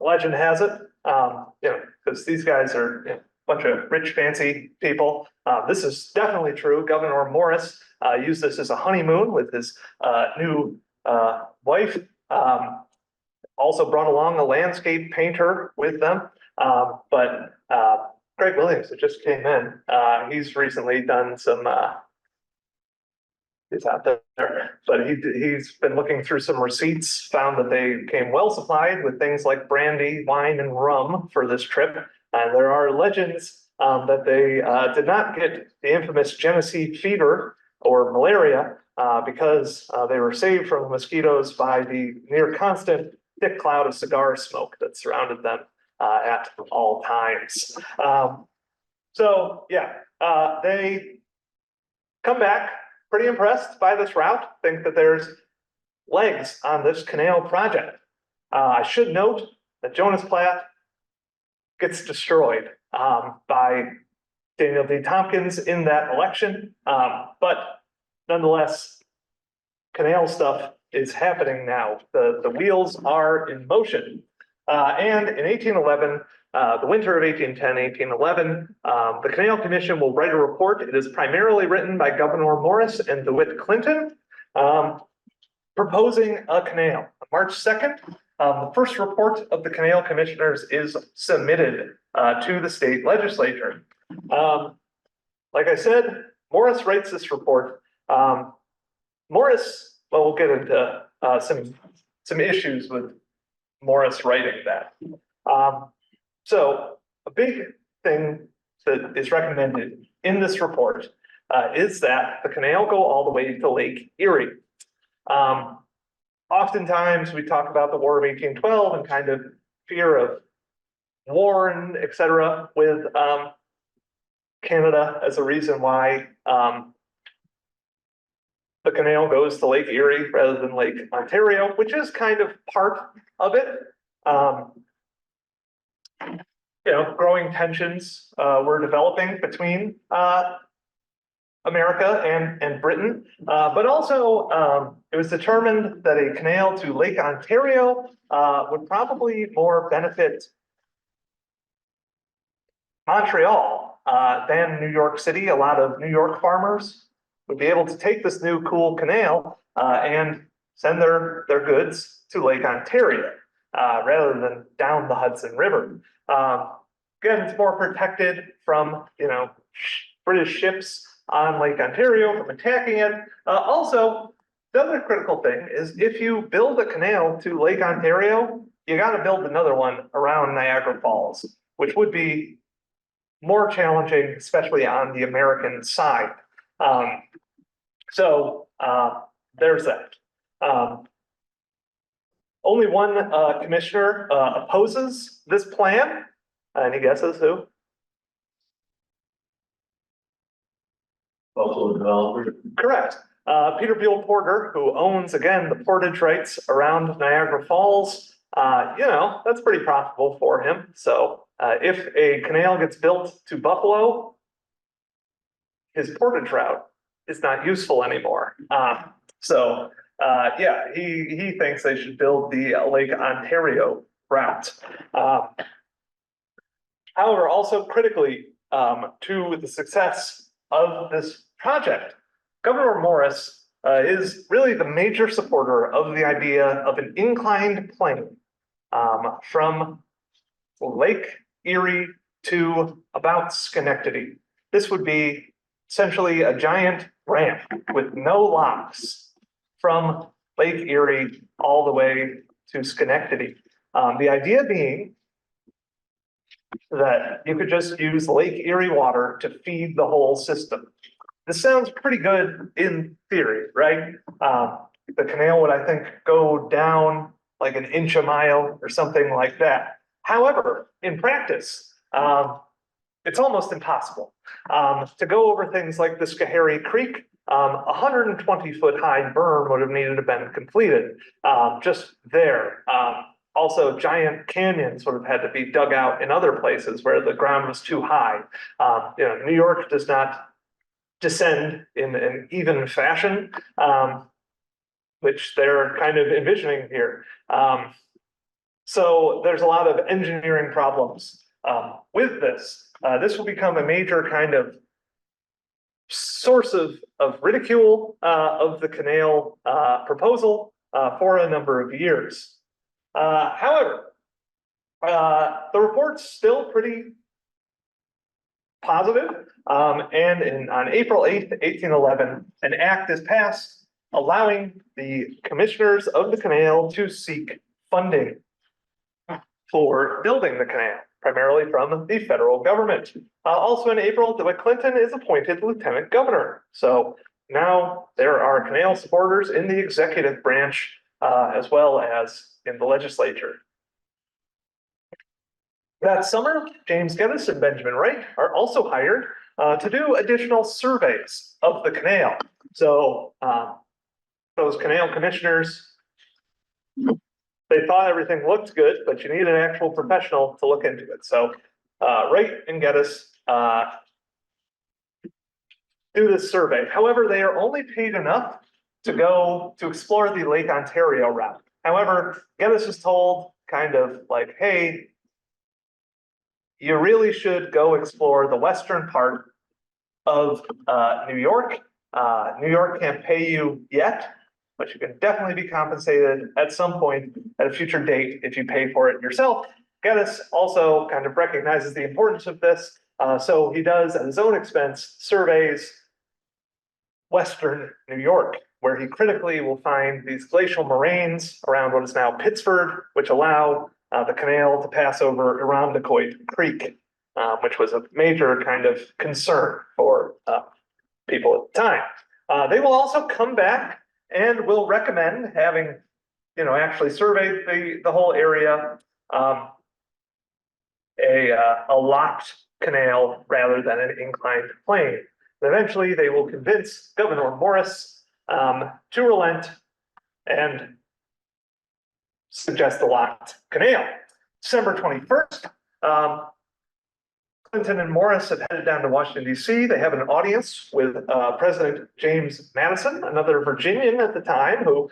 Legend has it, because these guys are bunch of rich, fancy people. This is definitely true. Governor Morris used this as a honeymoon with his new wife. Also brought along a landscape painter with them. But Craig Williams, that just came in, he's recently done some, he's out there, but he's been looking through some receipts, found that they came well supplied with things like brandy, wine, and rum for this trip. And there are legends that they did not get the infamous Genesee fever or malaria because they were saved from the mosquitoes by the near constant thick cloud of cigar smoke that surrounded them at all times. They come back pretty impressed by this route, think that there's legs on this canal project. I should note that Jonas Platt gets destroyed by Daniel D. Tompkins in that election. But nonetheless, canal stuff is happening now. The wheels are in motion. And in 1811, the winter of 1810, 1811, the Canal Commission will write a report. It is primarily written by Governor Morris and DeWitt Clinton, proposing a canal. On March 2nd, the first report of the Canal Commissioners is submitted to the state legislature. Like I said, Morris writes this report. Morris, well, we'll get into some issues with Morris writing that. So a big thing that is recommended in this report is that the canal go all the way to Lake Erie. Oftentimes we talk about the War of 1812 and kind of fear of war and et cetera with Canada as a reason why the canal goes to Lake Erie rather than Lake Ontario, which is kind of part of it. Growing tensions were developing between America and Britain, but also it was determined that a canal to Lake Ontario would probably more benefit Montreal than New York City. A lot of New York farmers would be able to take this new cool canal and send their goods to Lake Ontario rather than down the Hudson River. Again, it's more protected from British ships on Lake Ontario from attacking it. Also, the other critical thing is if you build a canal to Lake Ontario, you got to build another one around Niagara Falls, which would be more challenging, especially on the American side. There's that. Only one commissioner opposes this plan. Any guesses who? Buffalo developer. Correct. Peter Beale Porter, who owns, again, the portage rights around Niagara Falls. That's pretty profitable for him. So if a canal gets built to Buffalo, his portage route is not useful anymore. He thinks they should build the Lake Ontario route. However, also critically to the success of this project, Governor Morris is really the major supporter of the idea of an inclined plane from Lake Erie to about Schenectady. This would be essentially a giant ramp with no locks from Lake Erie all the way to Schenectady. The idea being that you could just use Lake Erie water to feed the whole system. This sounds pretty good in theory, right? The canal would, I think, go down like an inch a mile or something like that. However, in practice, it's almost impossible. To go over things like the Schoharie Creek, 120-foot high berm would have needed to have been completed just there. Also, giant canyons would have had to be dug out in other places where the ground was too high. New York does not descend in an even fashion, which they're kind of envisioning here. So there's a lot of engineering problems with this. This will become a major kind of source of ridicule of the canal proposal for a number of years. However, the report's still pretty positive, and on April 8th, 1811, an act is passed allowing the commissioners of the canal to seek funding for building the canal, primarily from the federal government. Also in April, DeWitt Clinton is appointed lieutenant governor. So now there are canal supporters in the executive branch as well as in the legislature. That summer, James Geddes and Benjamin Wright are also hired to do additional surveys of the canal. So those canal commissioners, they thought everything looked good, but you need an actual professional to look into it. So Wright and Geddes do this survey. However, they are only paid enough to go to explore the Lake Ontario route. However, Geddes is told kind of like, hey, you really should go explore the western part of New York. New York can't pay you yet, but you can definitely be compensated at some point at a future date if you pay for it yourself. Geddes also kind of recognizes the importance of this So he does, at his own expense, surveys Western New York, where he critically will find these glacial moraines around what is now Pittsford, which allow the canal to pass over Irondequoit Creek, which was a major kind of concern for people at the time. They will also come back and will recommend having, actually surveyed the whole area, a locked canal rather than an inclined plane. And eventually, they will convince Governor Morris to relent and suggest the locked canal. December 21st, Clinton and Morris have headed down to Washington, D.C. They have an audience with President James Madison, another Virginian at the time, who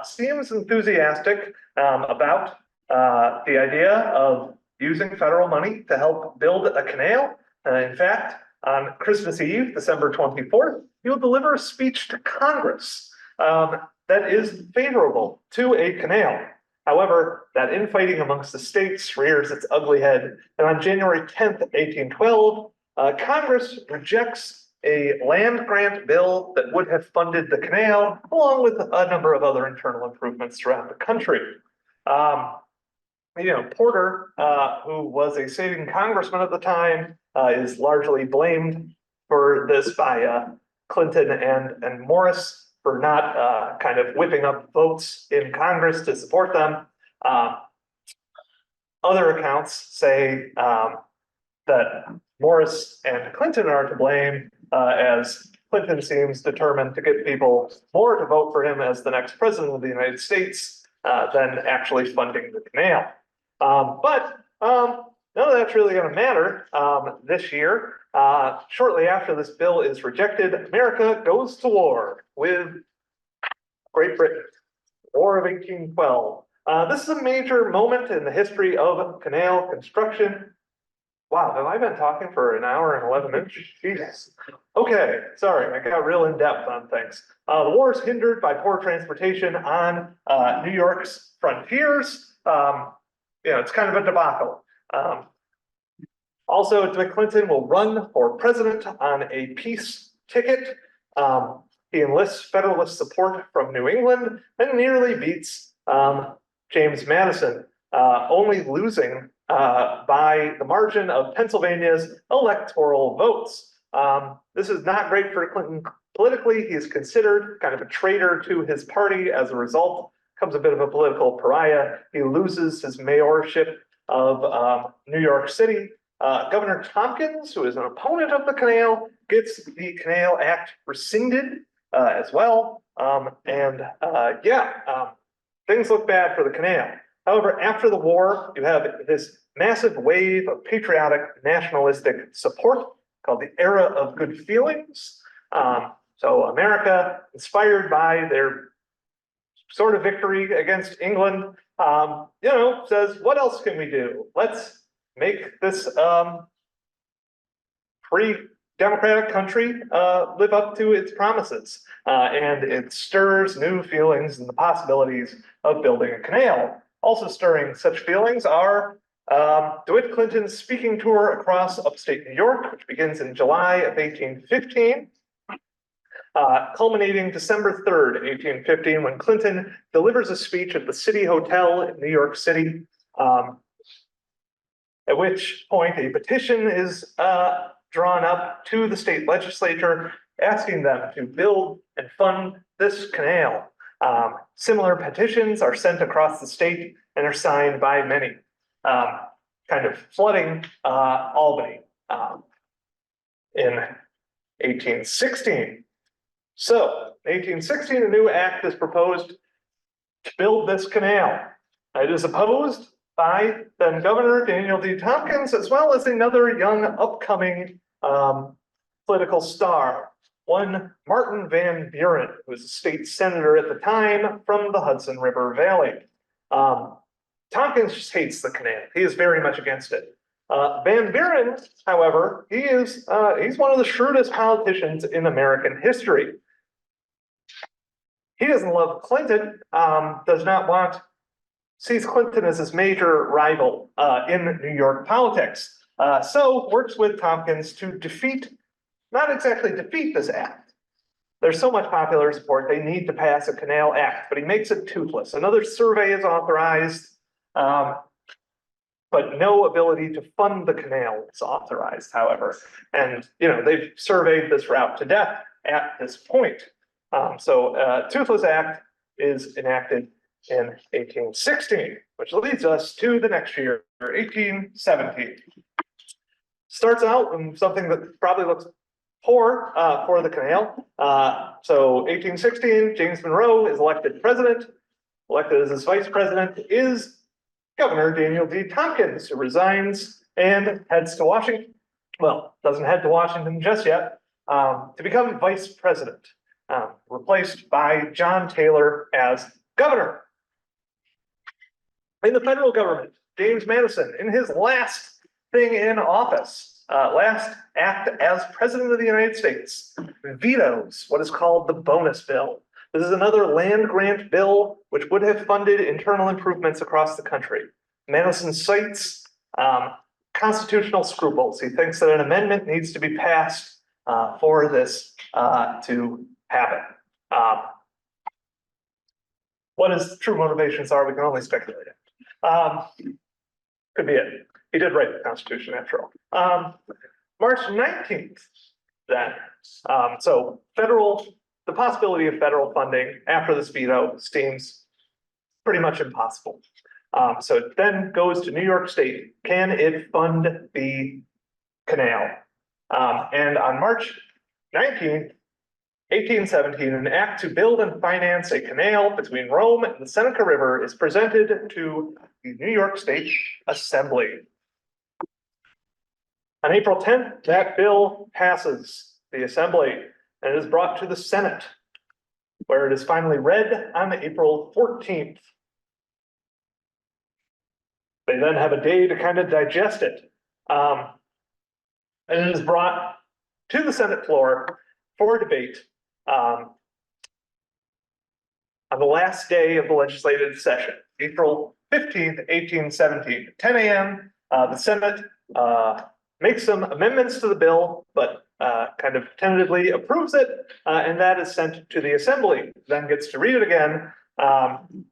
seems enthusiastic about the idea of using federal money to help build a canal. In fact, on Christmas Eve, December 24th, he will deliver a speech to Congress that is favorable to a canal. However, that infighting amongst the states rears its ugly head, and on January 10th, 1812, Congress rejects a land grant bill that would have funded the canal, along with a number of other internal improvements throughout the country. Porter, who was a sitting congressman at the time, is largely blamed for this by Clinton and Morris for not kind of whipping up votes in Congress to support them. Other accounts say that Morris and Clinton are to blame, as Clinton seems determined to get people more to vote for him as the next president of the United States than actually funding the canal. But none of that's really going to matter this year. Shortly after this bill is rejected, America goes to war with Great Britain, War of 1812. This is a major moment in the history of canal construction. Wow, have I been talking for an hour and 11 minutes? Jesus. Okay, sorry, I got real in depth on things. The war is hindered by poor transportation on New York's frontiers. It's kind of a debacle. Also, Clinton will run for president on a peace ticket. He enlists Federalist support from New England and nearly beats James Madison, only losing by the margin of Pennsylvania's electoral votes. This is not great for Clinton politically. He is considered kind of a traitor to his party as a result. Becomes a bit of a political pariah. He loses his mayorship of New York City. Governor Tompkins, who is an opponent of the canal, gets the Canal Act rescinded as well. Things look bad for the canal. However, after the war, you have this massive wave of patriotic nationalistic support called the Era of Good Feelings. So America, inspired by their sort of victory against England, says, what else can we do? Let's make this free democratic country live up to its promises. And it stirs new feelings and the possibilities of building a canal. Also stirring such feelings are DeWitt Clinton's speaking tour across upstate New York, which begins in July of 1815. Culminating December 3rd, 1815, when Clinton delivers a speech at the City Hotel in New York City, at which point a petition is drawn up to the state legislature asking them to build and fund this canal. Similar petitions are sent across the state and are signed by many, kind of flooding Albany in 1816. So, in 1816, a new act is proposed to build this canal. It is opposed by then Governor Daniel D. Tompkins, as well as another young upcoming political star, one Martin Van Buren, who was a state senator at the time from the Hudson River Valley. Tompkins just hates the canal. He is very much against it. Van Buren, however, he's one of the shrewdest politicians in American history. He doesn't love Clinton, sees Clinton as his major rival in New York politics. So works with Tompkins to not exactly defeat this act. There's so much popular support, they need to pass a canal act, but he makes it toothless. Another survey is authorized, but no ability to fund the canal is authorized, however. And, they've surveyed this route to death at this point. Toothless Act is enacted in 1816, which leads us to the next year, 1817. Starts out with something that probably looks poor for the canal. 1816, James Monroe is elected president. Elected as his vice president is Governor Daniel D. Tompkins, who resigns and heads to Washington. Well, doesn't head to Washington just yet, to become vice president, replaced by John Taylor as governor. In the federal government, James Madison, in his last thing in office, last act as president of the United States, vetoes what is called the bonus bill. This is another land grant bill which would have funded internal improvements across the country. Madison cites constitutional scruples. He thinks that an amendment needs to be passed for this to happen. What his true motivations are, we can only speculate. Could be it. He did write the Constitution after all. March 19th, then. The possibility of federal funding after this veto seems pretty much impossible. So it then goes to New York State. Can it fund the canal? And on March 19th, 1817, an act to build and finance a canal between Rome and the Seneca River is presented to the New York State Assembly. On April 10th, that bill passes the Assembly and is brought to the Senate, where it is finally read on April 14th. They then have a day to kind of digest it. And it is brought to the Senate floor for debate on the last day of the legislative session, April 15th, 1817, 10 a.m. The Senate makes some amendments to the bill, but kind of tentatively approves it, and that is sent to the Assembly, then gets to read it again.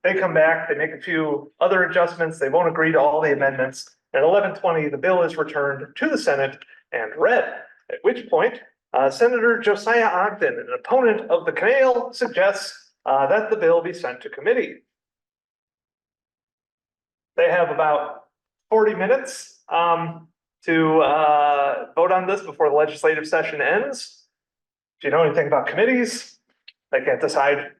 They come back, they make a few other adjustments, they won't agree to all the amendments. At 11:20, the bill is returned to the Senate and read, at which point Senator Josiah Ogden, an opponent of the canal, suggests that the bill be sent to committee. They have about 40 minutes to vote on this before the legislative session ends. If you know anything about committees, they can't decide,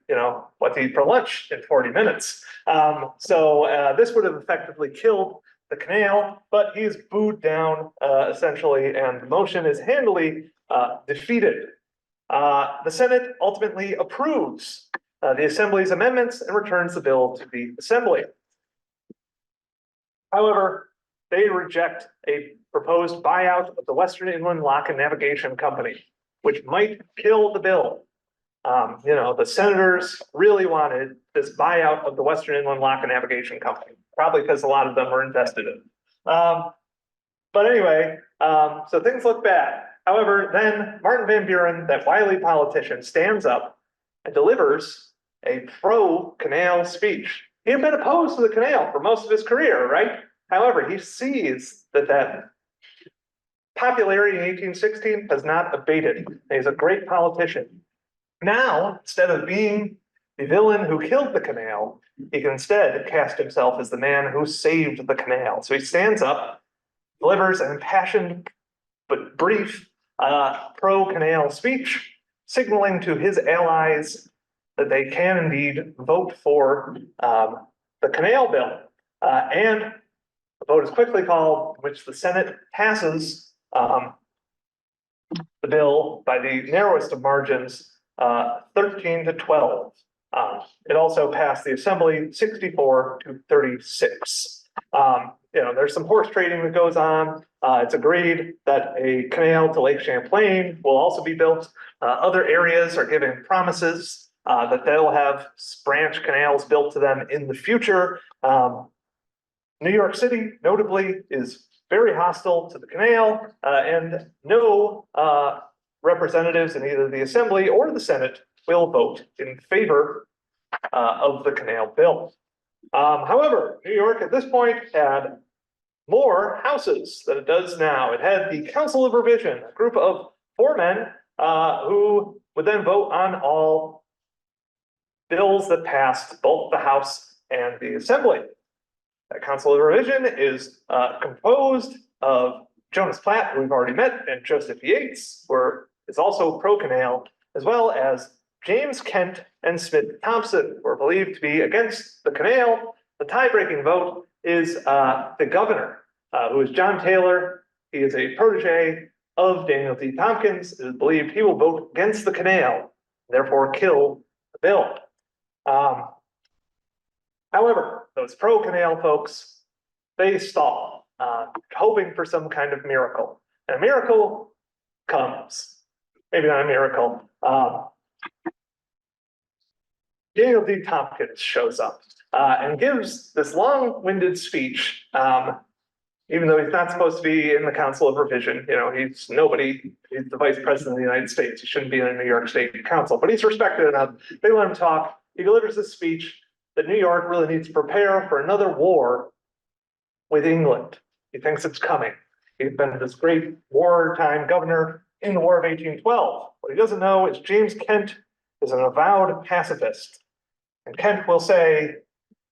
what to eat for lunch in 40 minutes. This would have effectively killed the canal, but he is booed down essentially, and the motion is handily defeated. The Senate ultimately approves the Assembly's amendments and returns the bill to the Assembly. However, they reject a proposed buyout of the Western Inland Lock and Navigation Company, which might kill the bill. The senators really wanted this buyout of the Western Inland Lock and Navigation Company, probably because a lot of them were invested in. But anyway, so things look bad. However, then Martin Van Buren, that wily politician, stands up and delivers a pro-canal speech. He had been opposed to the canal for most of his career, right? However, he sees that popularity in 1816 has not abated. He's a great politician. Now, instead of being the villain who killed the canal, he can instead cast himself as the man who saved the canal. So he stands up, delivers an impassioned but brief pro-canal speech, signaling to his allies that they can indeed vote for the canal bill. And the vote is quickly called, which the Senate passes the bill by the narrowest of margins, 13-12. It also passed the Assembly 64-36. There's some horse trading that goes on. It's agreed that a canal to Lake Champlain will also be built. Other areas are given promises that they'll have branch canals built to them in the future. New York City, notably, is very hostile to the canal, and no representatives in either the Assembly or the Senate will vote in favor of the canal bill. However, New York at this point had more houses than it does now. It had the Council of Revision, a group of 4 men who would then vote on all bills that passed both the House and the Assembly. That Council of Revision is composed of Jonas Platt, who we've already met, and Joseph Yates, who is also pro-canal, as well as James Kent and Smith Thompson, who are believed to be against the canal. The tie-breaking vote is the governor, who is John Taylor. He is a protege of Daniel D. Tompkins. It is believed he will vote against the canal, therefore kill the bill. However, those pro-canal folks, they stall, hoping for some kind of miracle. And a miracle comes. Maybe not a miracle. Daniel D. Tompkins shows up and gives this long-winded speech, even though he's not supposed to be in the Council of Revision. You know, he's nobody. He's the Vice President of the United States. He shouldn't be in the New York State Council, but he's respected enough. They let him talk. He delivers this speech that New York really needs to prepare for another war with England. He thinks it's coming. He's been this great wartime governor in the War of 1812. What he doesn't know is James Kent is an avowed pacifist. And Kent will say,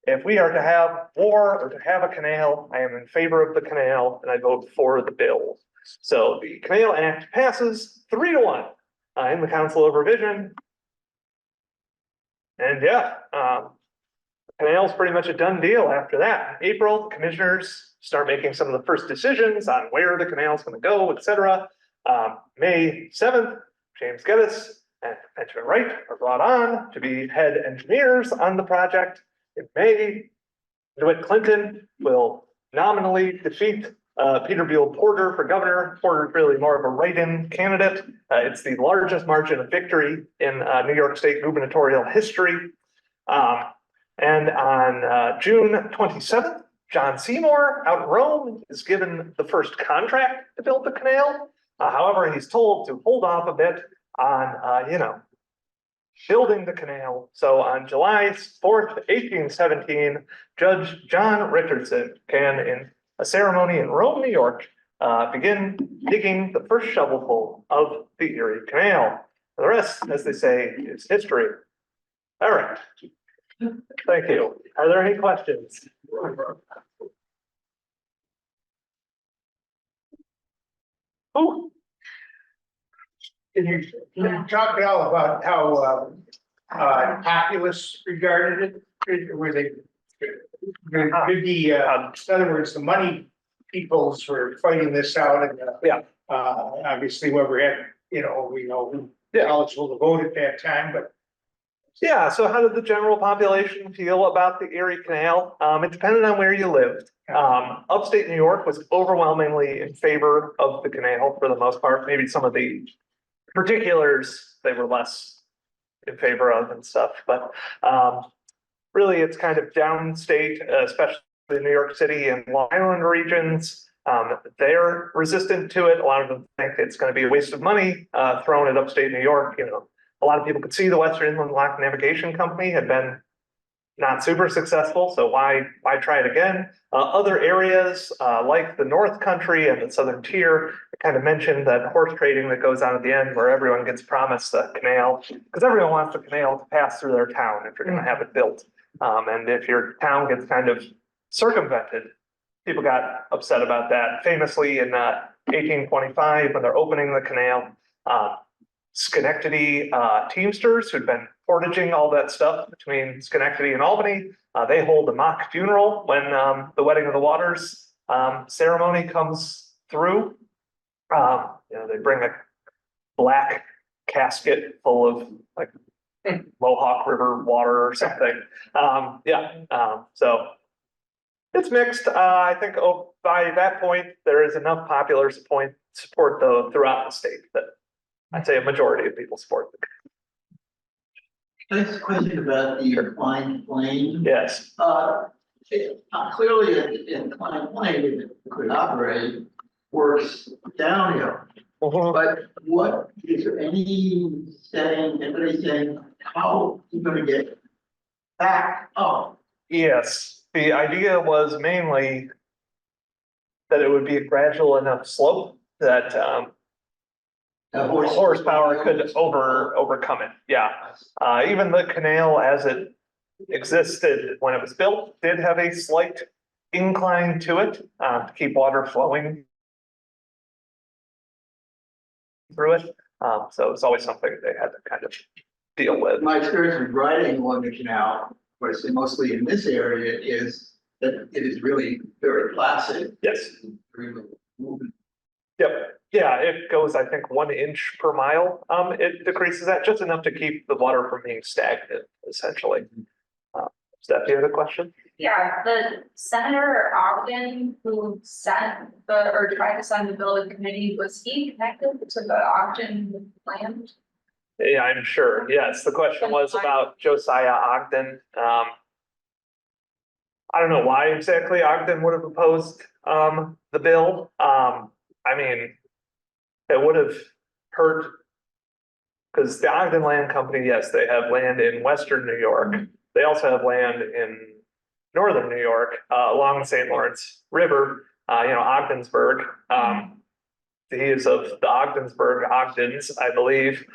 if we are to have war or to have a canal, I am in favor of the canal and I vote for the bill. So the Canal Act passes 3-1 in the Council of Revision. And yeah, the canal's pretty much a done deal after that. In April, commissioners start making some of the first decisions on where the canal's going to go, etc. May 7th, James Geddes and Benjamin Wright are brought on to be head engineers on the project. In May, DeWitt Clinton will nominally defeat Peter Buell Porter for governor. Porter is really more of a write-in candidate. It's the largest margin of victory in New York State gubernatorial history. And on June 27th, John Seymour out in Rome is given the first contract to build the canal. However, he's told to hold off a bit on, building the canal. So on July 4th, 1817, Judge John Richardson can, in a ceremony in Rome, New York, begin digging the first shovelful of the Erie Canal. The rest, as they say, is history. All right. Thank you. Are there any questions? Ooh. Can you talk at all about how populace regarded it? Were they, in other words, the money peoples were fighting this out, and obviously whoever had, we know who eligible to vote at that time, but. Yeah, so how did the general population feel about the Erie Canal? It depended on where you lived. Upstate New York was overwhelmingly in favor of the canal for the most part. Maybe some of the particulars they were less in favor of and stuff, but really it's kind of downstate, especially in New York City and Long Island regions. They're resistant to it. A lot of them think it's going to be a waste of money thrown at upstate New York. A lot of people could see the Western Inland Lock Navigation Company had been not super successful, so why try it again? Other areas like the North Country and the Southern Tier, I kind of mentioned that horse trading that goes on at the end where everyone gets promised a canal, because everyone wants the canal to pass through their town if you're going to have it built. And if your town gets kind of circumvented, people got upset about that. Famously in 1825, when they're opening the canal, Schenectady Teamsters who'd been portaging all that stuff between Schenectady and Albany, they hold a mock funeral when the Wedding of the Waters ceremony comes through. They bring a black casket full of like Mohawk River water or something. So it's mixed. I think by that point, there is enough popular support though throughout the state that I'd say a majority of people support it. Next question about the inclined plane. Yes. Clearly, in Klein Plain, it could operate, works downhill. But what, is there any saying, anybody saying, how you gonna get back up? Yes, the idea was mainly that it would be a gradual enough slope that The horsepower could overcome it. Yeah, even the canal as it existed when it was built did have a slight incline to it to keep water flowing through it. So it's always something they had to kind of deal with. My experience with riding along the canal, what I say mostly in this area, is that it is really very placid. Yes. Very little movement. Yep. Yeah, it goes, I think, 1 inch per mile. It decreases that just enough to keep the water from being stagnant, essentially. Steph, you have a question? Yeah, the Senator Ogden who sent or tried to send the bill to committee, was he connected to the Ogden land? Yeah, I'm sure. Yes, the question was about Josiah Ogden. I don't know why exactly Ogden would have opposed the bill. I mean, it would have hurt. Because the Ogden Land Company, yes, they have land in western New York. They also have land in northern New York, along the St. Lawrence River, Ogdensburg. He is of the Ogdensburg Ogdens, I believe.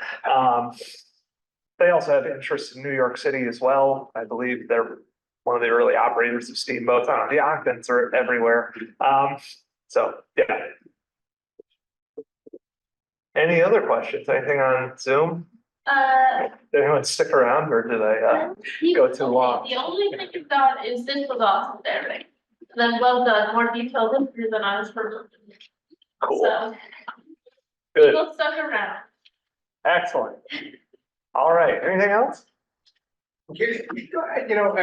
They also have interest in New York City as well. I believe they're one of the early operators of steamboats. I don't know, the Ogdens are everywhere. So, yeah. Any other questions? Anything on Zoom? Did anyone stick around or did I go too long? The only thing you've got is this was awesome there. Then well done, more detailed interview than I was prepared. Cool. So Good. people stuck around. Excellent. All right. Anything else? Okay, I know,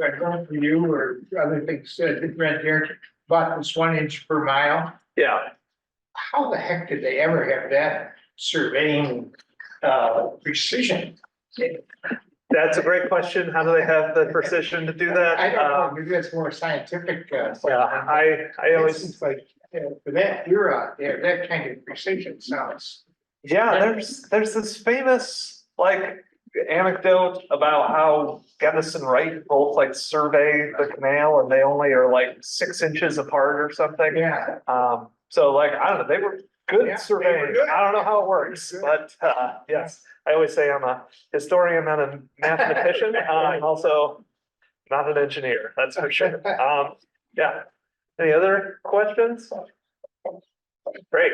I don't from you or other things, right there, about this 1 inch per mile. Yeah. How the heck did they ever have that surveying precision? That's a great question. How do they have the precision to do that? I don't know, maybe that's more scientific. Yeah, I always, It's like, for that era, yeah, that kind of precision sounds. yeah, there's this famous anecdote about how Geddes and Wright both survey the canal and they only are 6 inches apart or something. Yeah. So I don't know, they were good Yeah, surveying. they were good. I don't know how it works, They but yes, I always say I'm a historian and a mathematician. I'm also not an engineer, that's for sure. Yeah. Any other questions? Great.